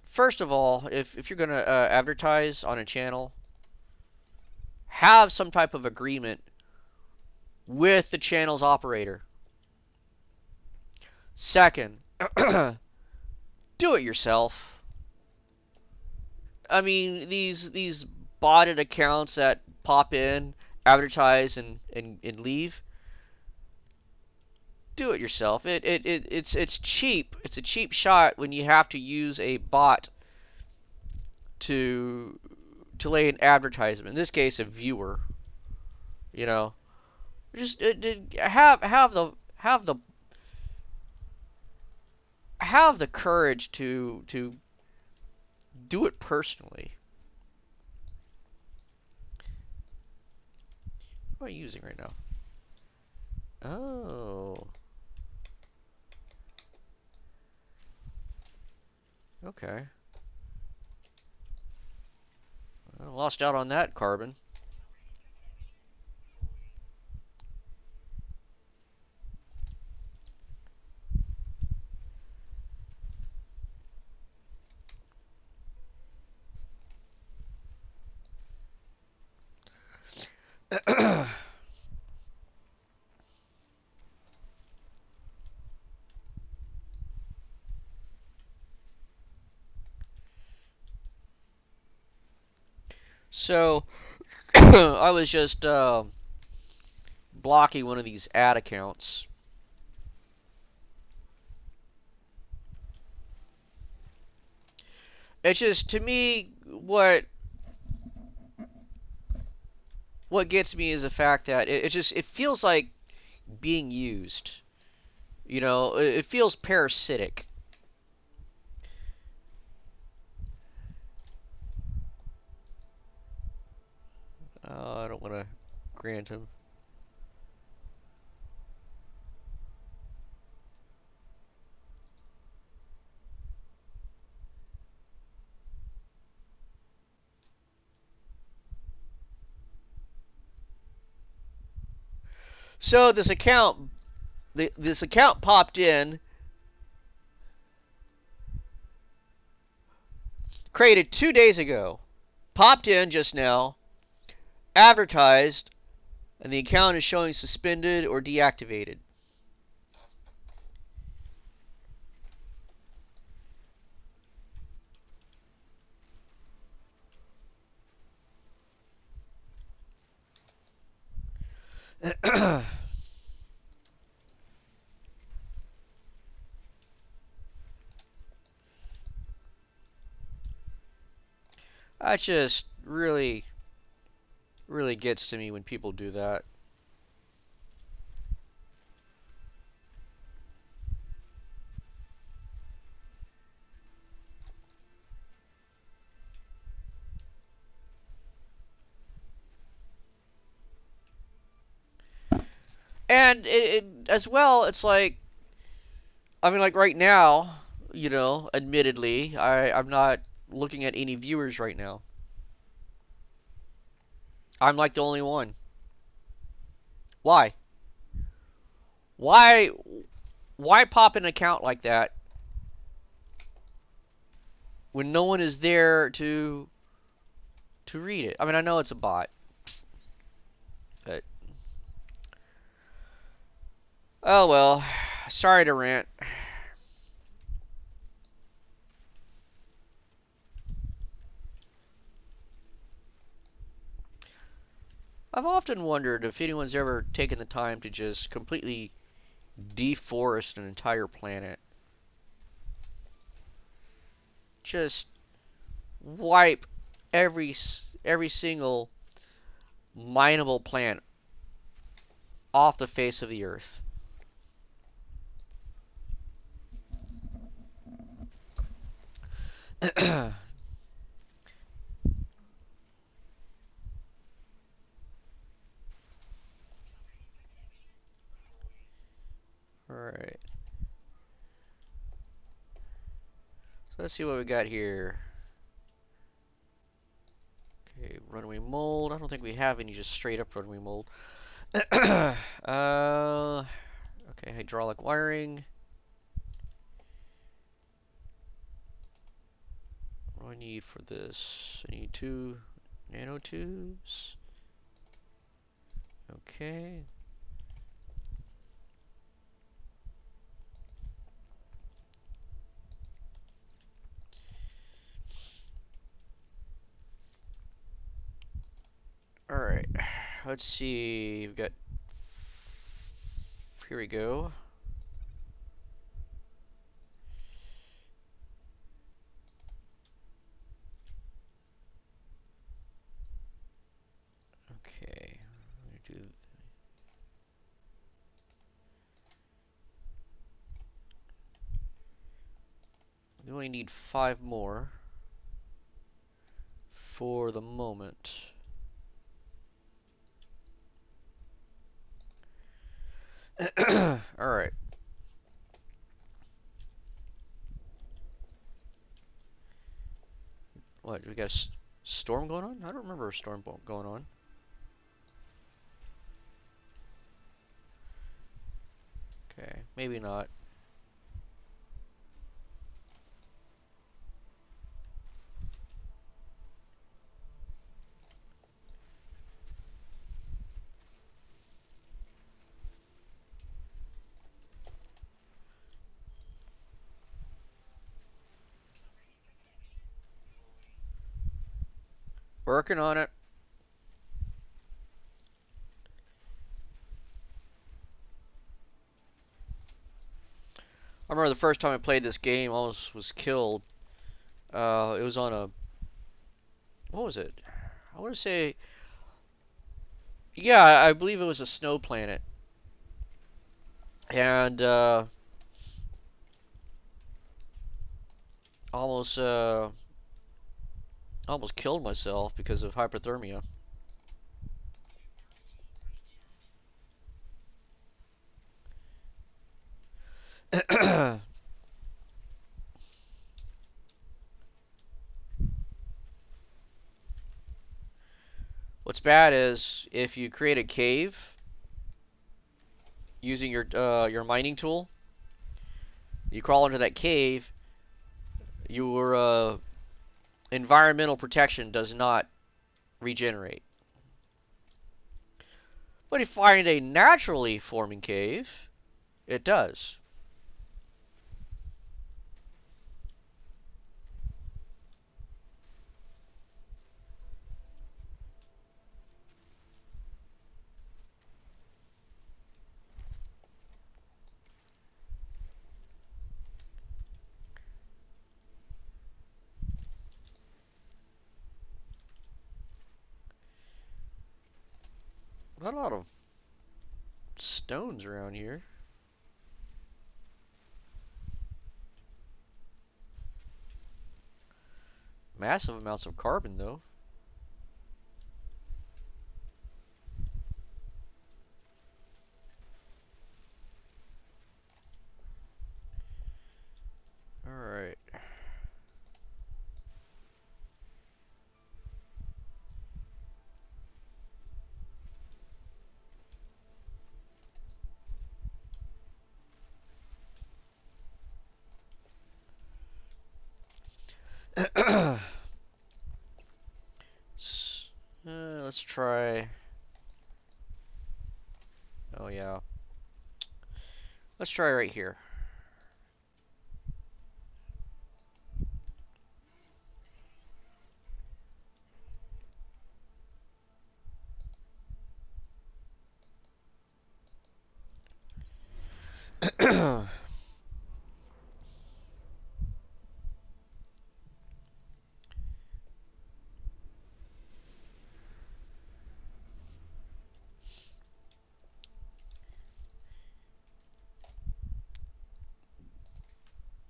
First of all, if you're gonna advertise on a channel, have some type of agreement with the channel's operator. Second, do it yourself. I mean, these botted accounts that pop in, advertise, and leave. Do it yourself. It's cheap. It's a cheap shot when you have to use a bot to lay an advertisement. In this case, a viewer. You know, just have the courage to do it personally. What am I using right now? Oh, okay. I lost out on that carbon. So I was just blocking one of these ad accounts. It's just to me what gets me is the fact that it feels like being used. You know, it feels parasitic. I don't want to grant him. So this account popped in, created 2 days ago, popped in just now, advertised, and the account is showing suspended or deactivated. That just really gets to me when people do that. And as well, it's like, I mean, like right now, you know, admittedly, I'm not looking at any viewers right now. I'm like the only one. Why? Why? Why pop an account like that when no one is there to read it? I mean, I know it's a bot, but oh well. Sorry to rant. I've often wondered if anyone's ever taken the time to just completely deforest an entire planet. Just wipe every single mineable plant off the face of the earth. Alright. So let's see what we got here. Okay, runaway mold. I don't think we have any just straight up runaway mold. Okay, hydraulic wiring. What do I need for this? I need 2 nanotubes. Okay. let's see. We've got. Here we go. Okay. I'm gonna do. We only need 5 more for the moment. Alright. What, we got a storm going on? I don't remember a storm going on. Okay, maybe not. Working on it. I remember the first time I played this game, I almost was killed. It was on a, what was it? I want to say, yeah, I believe it was a snow planet, and almost almost killed myself because of hypothermia. What's bad is if you create a cave using your mining tool, you crawl into that cave, your environmental protection does not regenerate. But if you find a naturally forming cave, it does. Not a lot of stones around here. Massive amounts of carbon, though. Alright. Let's try. Oh, yeah. Let's try right here.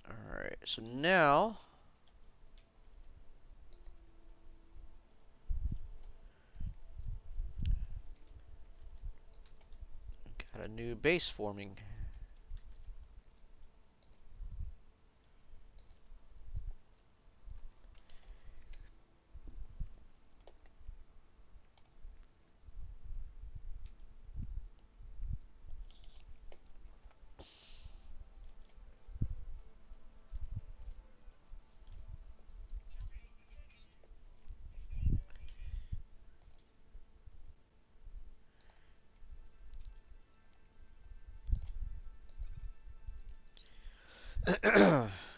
Alright, so now got a new base forming.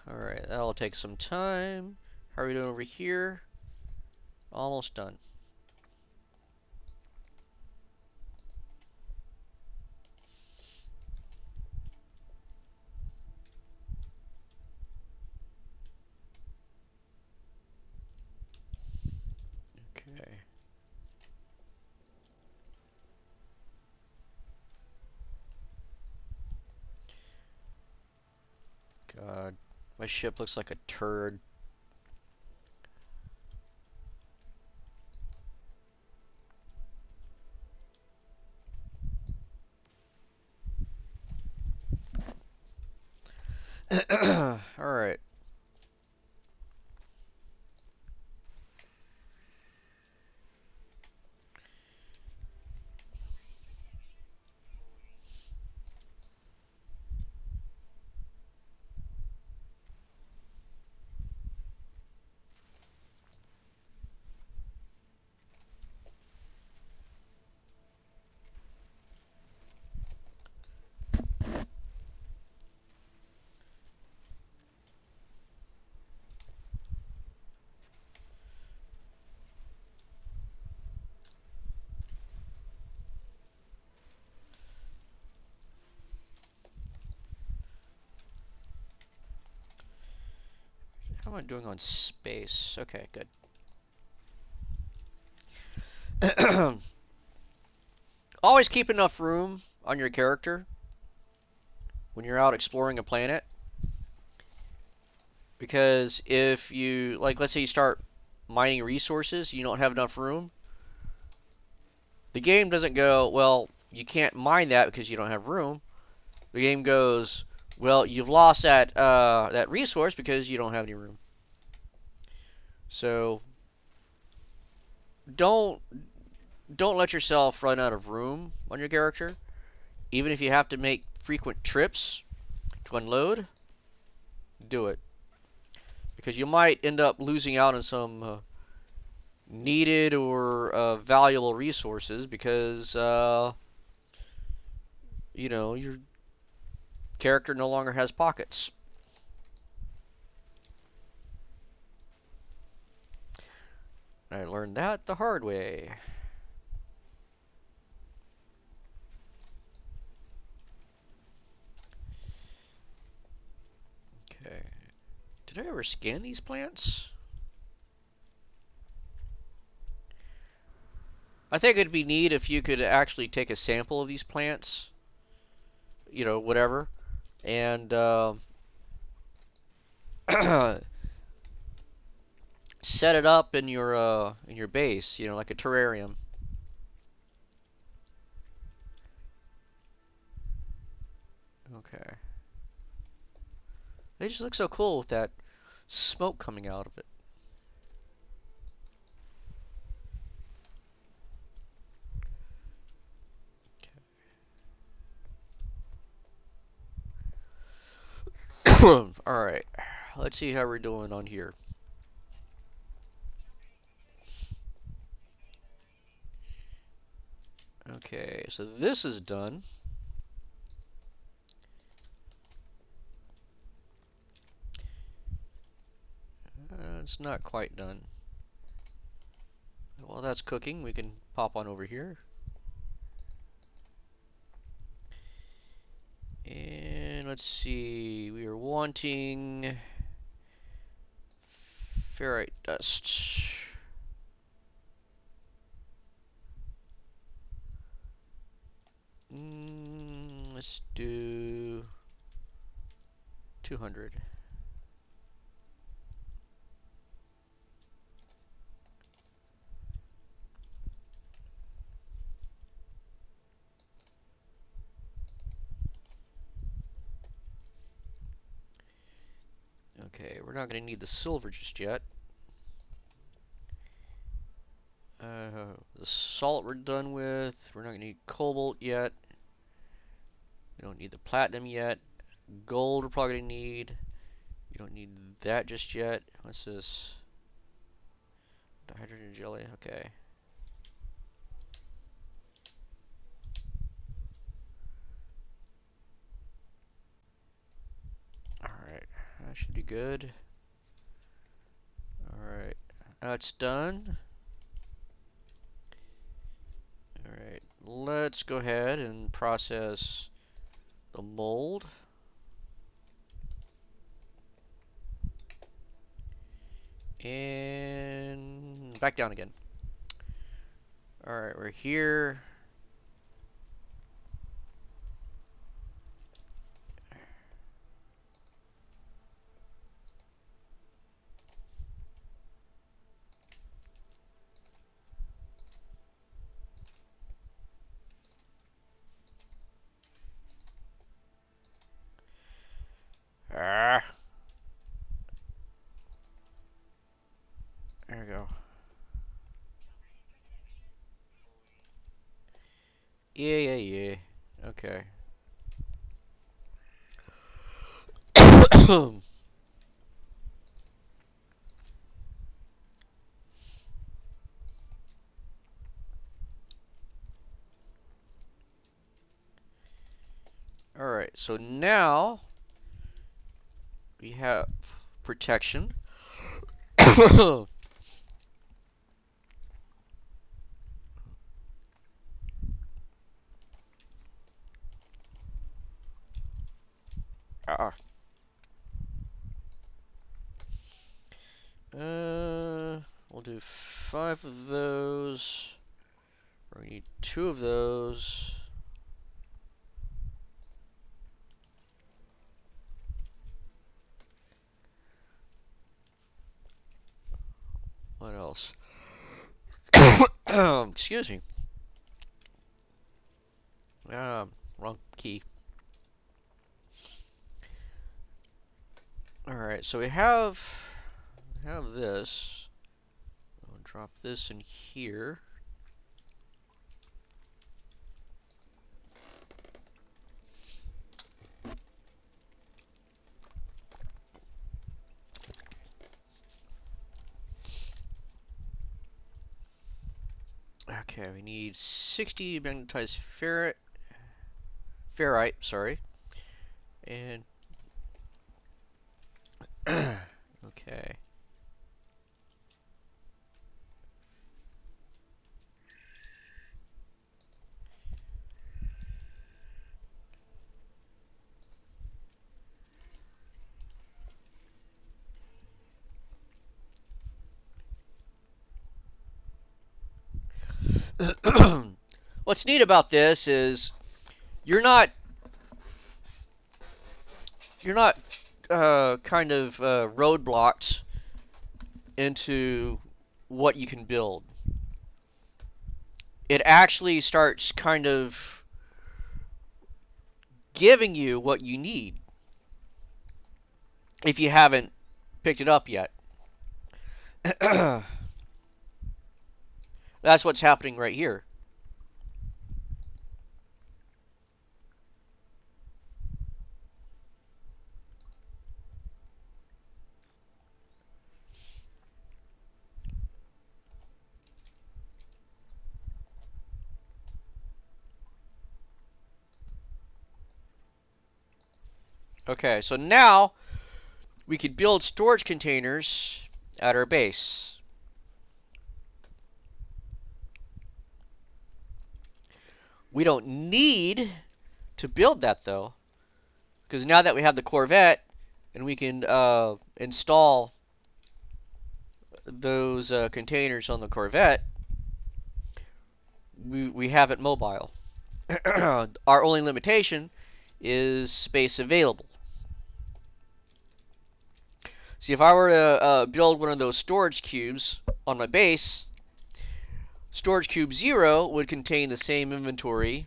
Alright, that'll take some time. How are we doing over here? Almost done. My ship looks like a turd. Alright. How am I doing on space? Okay, good. Always keep enough room on your character when you're out exploring a planet. Because if you, like, let's say you start mining resources, you don't have enough room, the game doesn't go, well, you can't mine that because you don't have room. The game goes, well, you've lost that resource because you don't have any room. So don't don't let yourself run out of room on your character. Even if you have to make frequent trips to unload, do it. Because you might end up losing out on some needed or valuable resources because you know, your character no longer has pockets. I learned that the hard way. Okay. Did I ever scan these plants? I think it'd be neat if you could actually take a sample of these plants, you know, whatever, and set it up in your base, you know, like a terrarium. Okay. They just look so cool with that smoke coming out of it. Okay. Alright. Let's see how we're doing on here. Okay, so this is done. It's not quite done. While that's cooking, we can pop on over here. And let's see, we are wanting ferrite dust. Let's do 200. Okay, we're not going to need the silver just yet. The salt we're done with. We're not going to need cobalt yet. We don't need the platinum yet. Gold we're probably going to need. We don't need that just yet. What's this? Hydrogen jelly. Okay. Alright. That should be good. Alright. That's done. Alright. Let's go ahead and process the mold. And back down again. Alright, we're here. Yeah. Okay. Alright, so now we have protection. Ah. We'll do 5 of those. We need 2 of those. What else? Excuse me. Wrong key. Alright, so we have this. I'll drop this in here. Okay, we need 60 magnetized ferrite, sorry. And okay. What's neat about this is you're not kind of roadblocked into what you can build. It actually starts kind of giving you what you need if you haven't picked it up yet. That's what's happening right here. Okay, so now we could build storage containers at our base. We don't need to build that though, because now that we have the Corvette and we can install those containers on the Corvette, we have it mobile. Our only limitation is space available. See, if I were to build one of those storage cubes on my base, storage cube 0 would contain the same inventory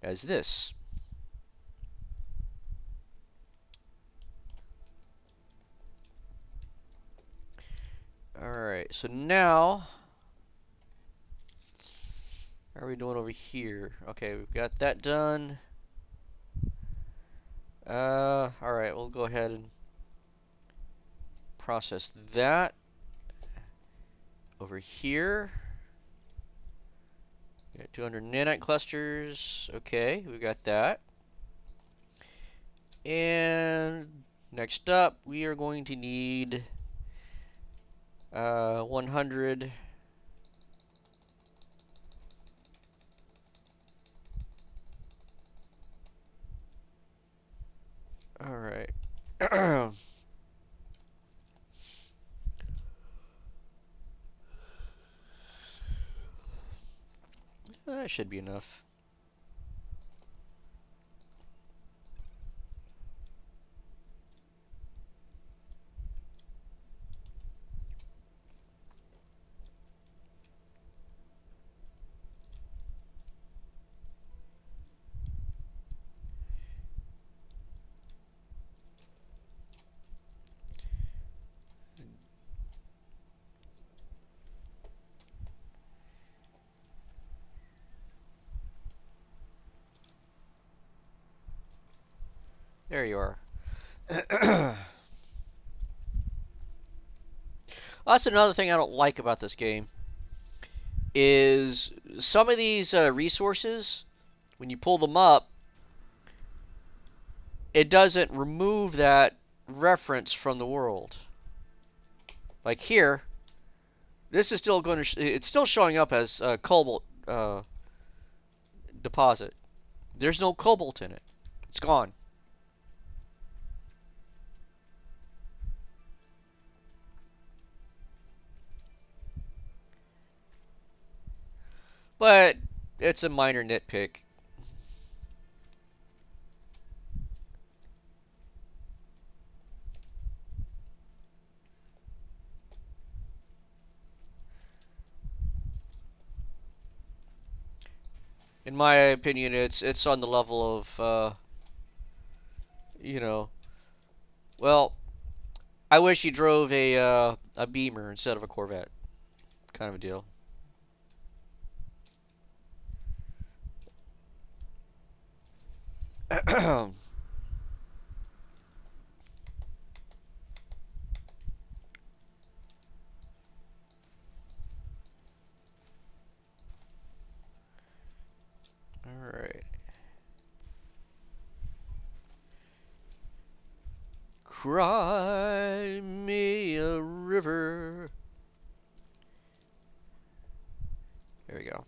as this. Alright, so now, how are we doing over here? Okay, we've got that done. Alright, we'll go ahead and process that. Over here, we got 200 nanite clusters. Okay, we got that. And next up, we are going to need 100. Alright. That should be enough. There you are. That's another thing I don't like about this game is some of these resources, when you pull them up, it doesn't remove that reference from the world. Like here, this is still going to, it's still showing up as cobalt deposit. There's no cobalt in it. It's gone. But it's a minor nitpick. In my opinion, it's on the level of you know, well, I wish you drove a Beamer instead of a Corvette, kind of a deal. All right. Cry me a river. There we go.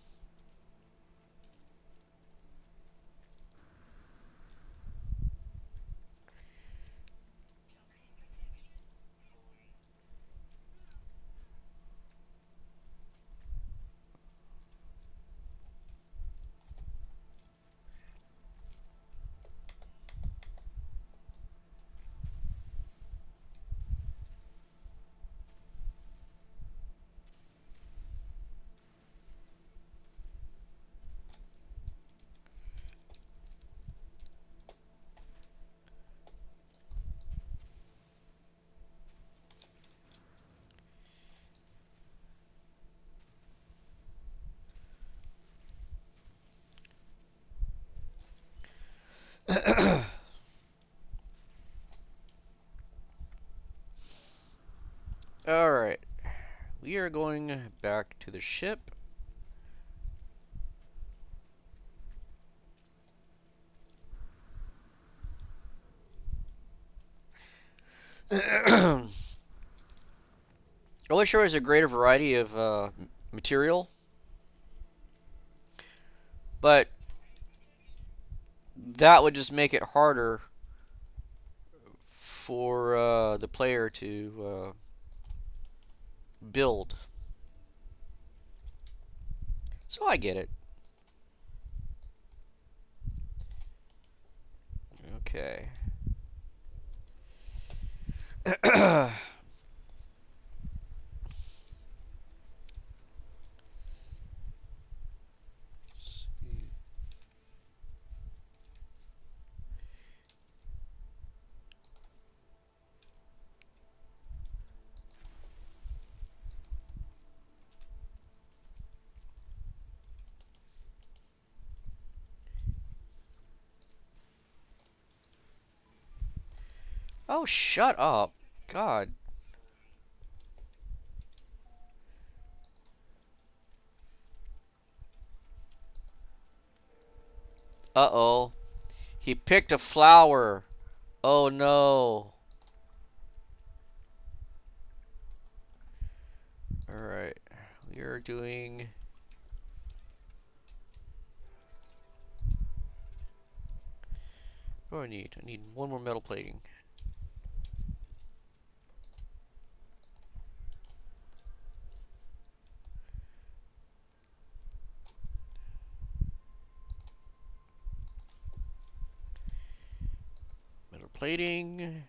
All right. We are going back to the ship. I wish there was a greater variety of material, but that would just make it harder for the player to build. So I get it. Okay. Oh, shut up. God. Uh-oh. He picked a flower. Oh no. Alright. We are doing... What do I need? I need one more metal plating. Metal plating.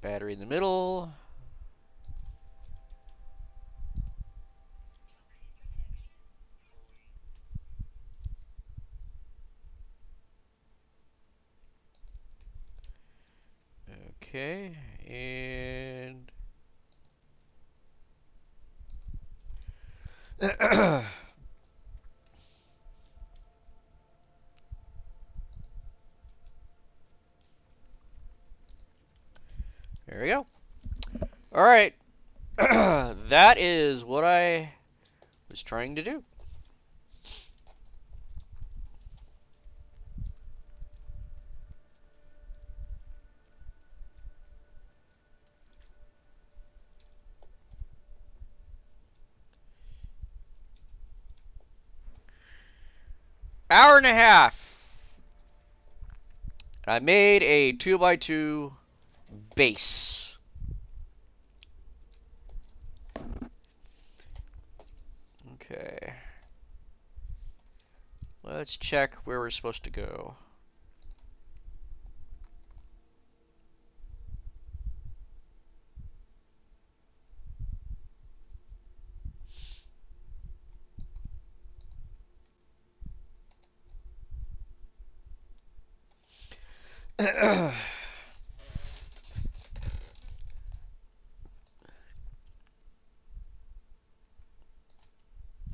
Battery in the middle. Okay, and Alright. That is what I was trying to do. Hour and a half. I made a 2x2 base. Okay. Let's check where we're supposed to go.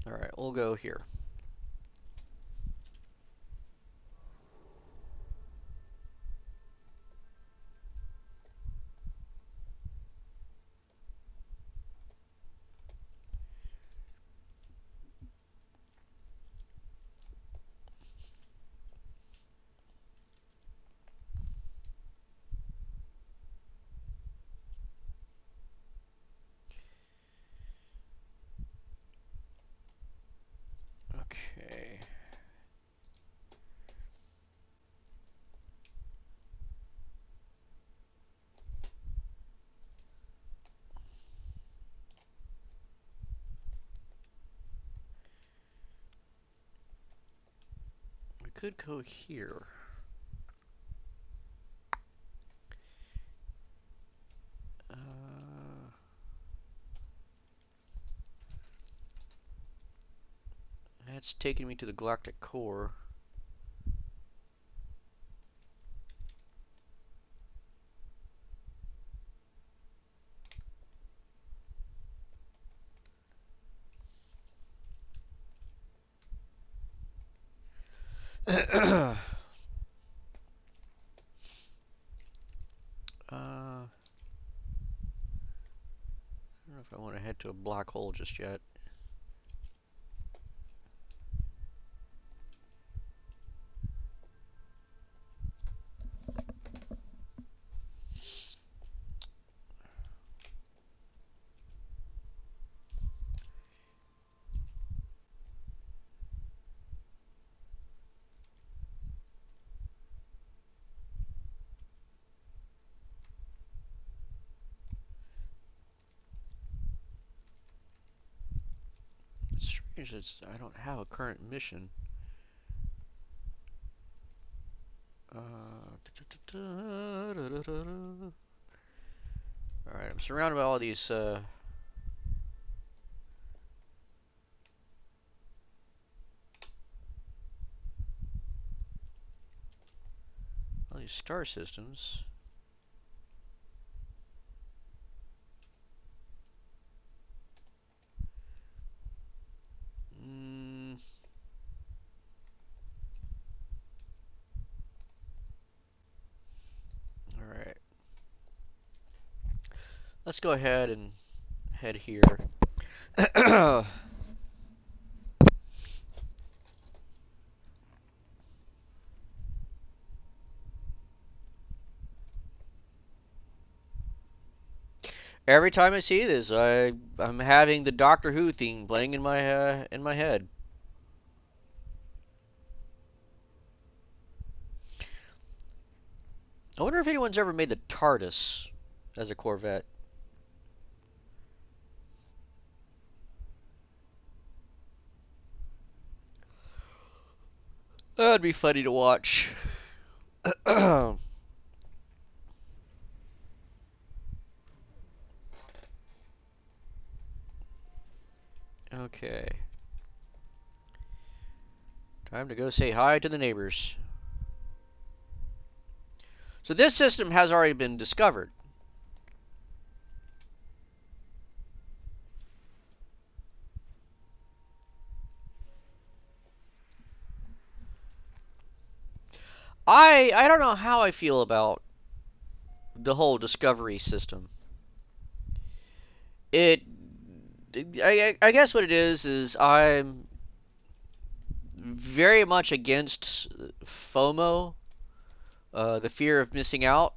Alright, we'll go here. Okay. We could go here. That's taking me to the galactic core. I don't know if I want to head to a black hole just yet. It's strange that I don't have a current mission. Alright, I'm surrounded by all these star systems. Alright. Let's go ahead and head here. Every time I see this, I'm having the Doctor Who theme playing in my head. I wonder if anyone's ever made the TARDIS as a Corvette. That'd be funny to watch. Okay. Time to go say hi to the neighbors. So this system has already been discovered. I don't know how I feel about the whole discovery system. it I guess what it is I'm very much against FOMO, the fear of missing out.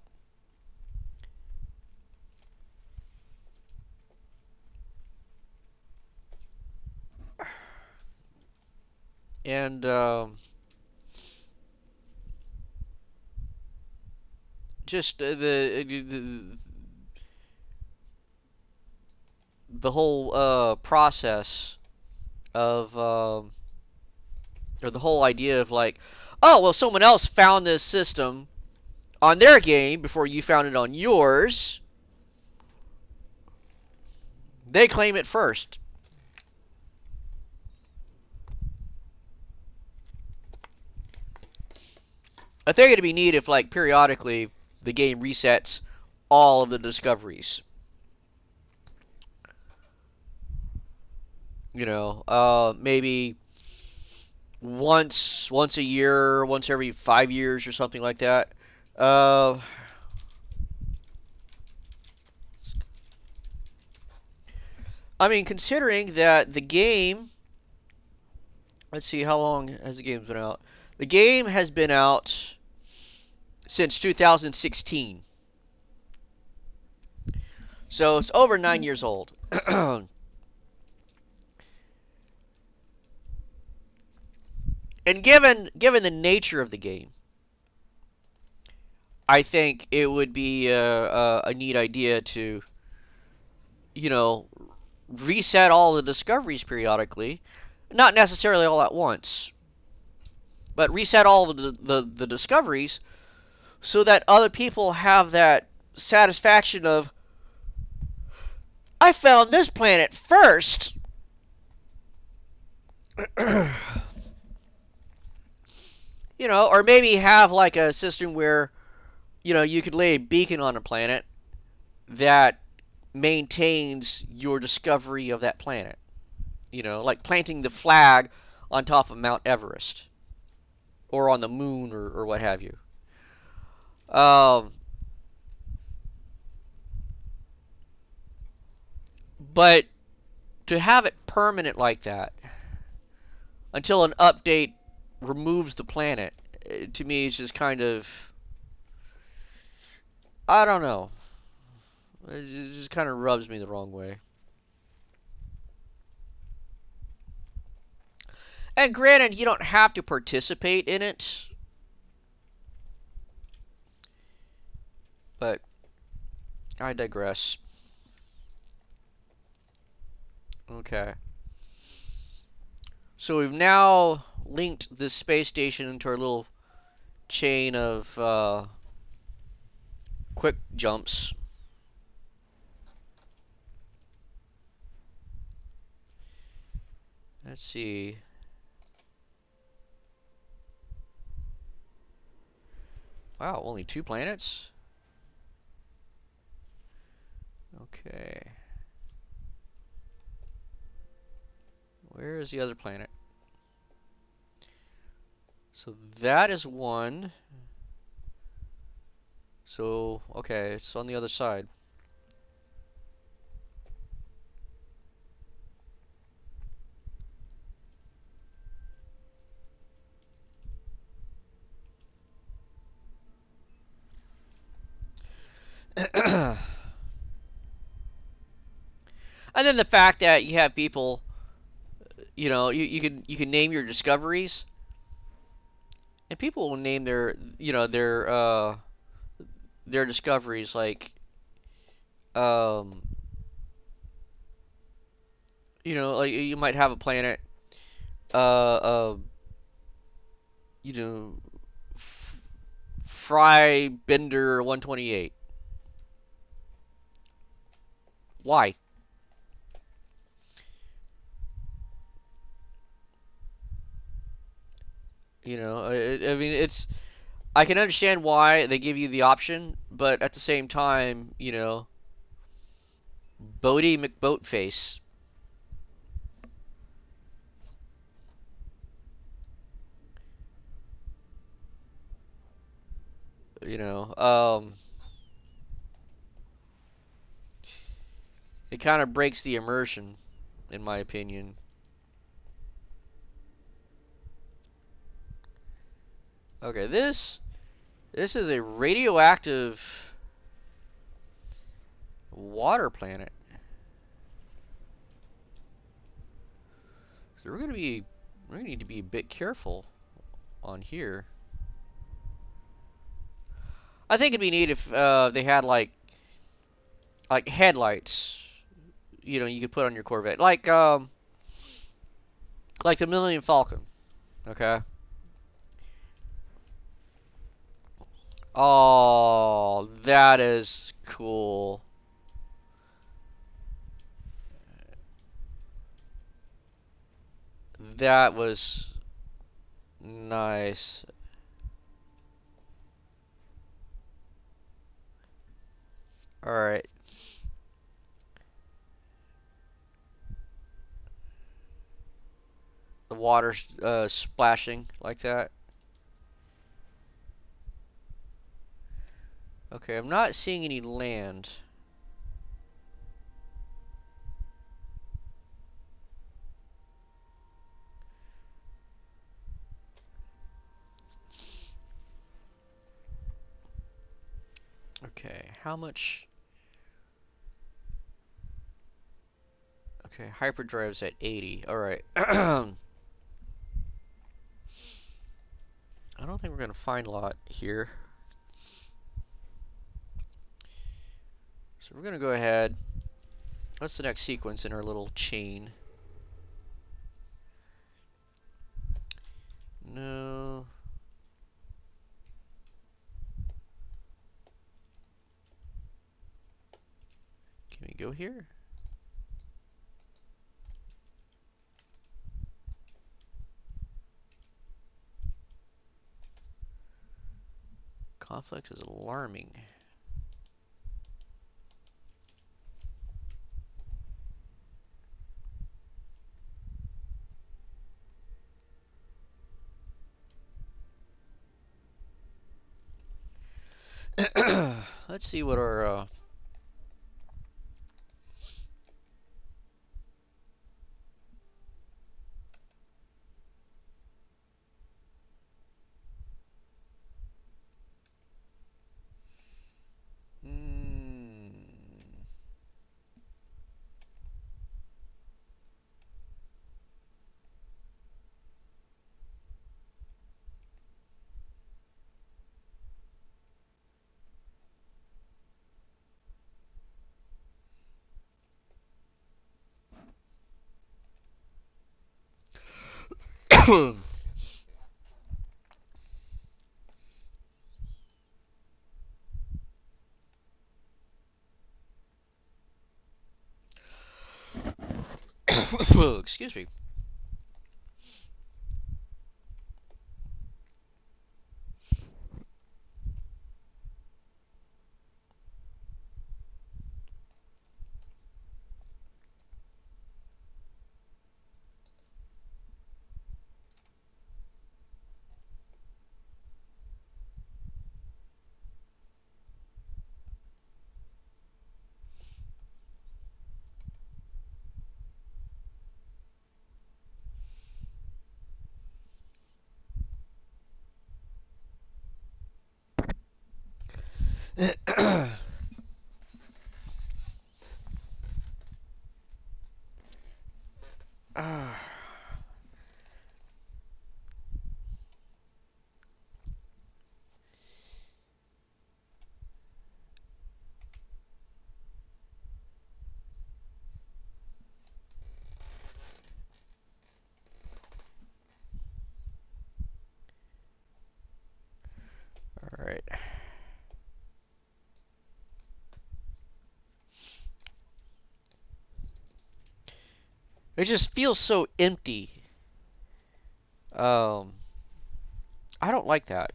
And just the whole process of or the whole idea of like, oh well, someone else found this system on their game before you found it on yours. They claim it first. I think it'd be neat if like periodically the game resets all of the discoveries. Maybe once a year, once every 5 years or something like that. Uh, I mean, considering that the game, let's see, how long has the game been out? The game has been out since 2016, so it's over 9 years old. And given the nature of the game, I think it would be a neat idea to, you know, reset all the discoveries periodically, not necessarily all at once, but reset all of the discoveries so that other people have that satisfaction of, I found this planet first. Or maybe have like a system where, you could lay a beacon on a planet that maintains your discovery of that planet. Like planting the flag on top of Mount Everest or on the moon or what have you. Um, but to have it permanent like that until an update removes the planet, to me, it's just kind of, I don't know. It just kind of rubs me the wrong way. And granted, you don't have to participate in it, but I digress. Okay. So we've now linked this space station into our little chain of quick jumps. Let's see. Wow, only 2 planets? Okay. Where is the other planet? So that is one. So, okay, it's on the other side. And then the fact that you have people, you can name your discoveries, and people will name their discoveries like, um, like you might have a planet, uh, uh, you know, Fry Bender 128. Why? I mean, I can understand why they give you the option, but at the same time, Bodie McBoatface. You know, um, It kind of breaks the immersion, in my opinion. Okay, this is a radioactive water planet. So we're gonna need to be a bit careful on here. I think it'd be neat if they had like headlights. You know, you could put on your Corvette, like the Millennium Falcon. Okay. Oh, that is cool. That was nice. All right. The water splashing like that. Okay, I'm not seeing any land. Okay, how much? Okay, hyperdrive's at 80. All right. I don't think we're gonna find a lot here. So we're gonna go ahead. What's the next sequence in our little chain? No. Can we go here? Conflict is alarming. Let's see what our mm, excuse me. All right. It just feels so empty. Um, I don't like that.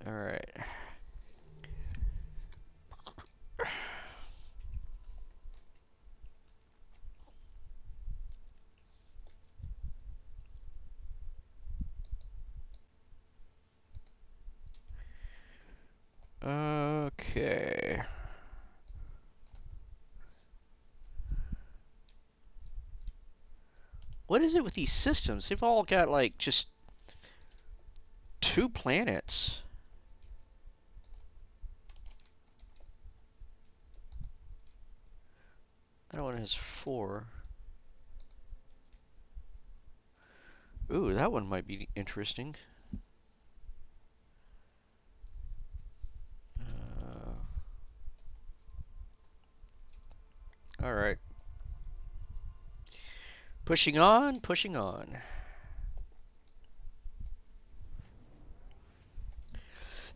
All right. Okay. What is it with these systems? They've all got like just 2 planets. That one has 4. Ooh, that one might be interesting. All right. Pushing on, pushing on.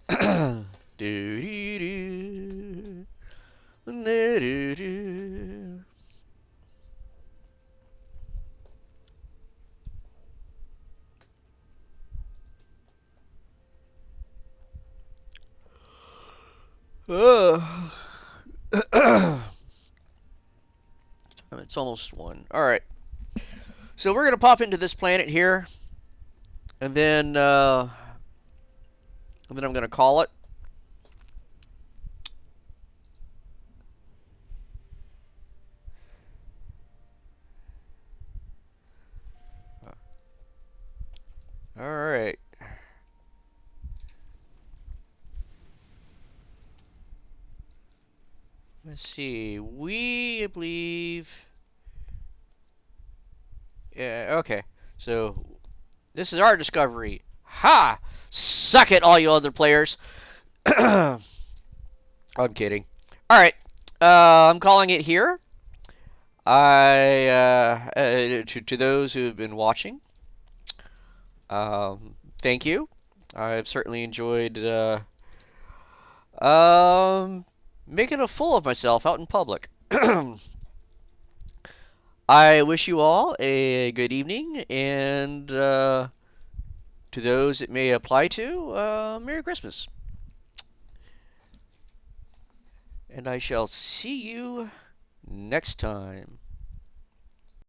Do do do. Do do. It's almost 1. All right. So we're gonna pop into this planet here, and then I'm gonna call it. All right. Let's see. I believe. Yeah. Okay. So this is our discovery. Ha! Suck it, all you other players. I'm kidding. All right. I'm calling it here. To those who have been watching, thank you. I've certainly enjoyed making a fool of myself out in public. I wish you all a good evening, and to those it may apply to, Merry Christmas. And I shall see you next time.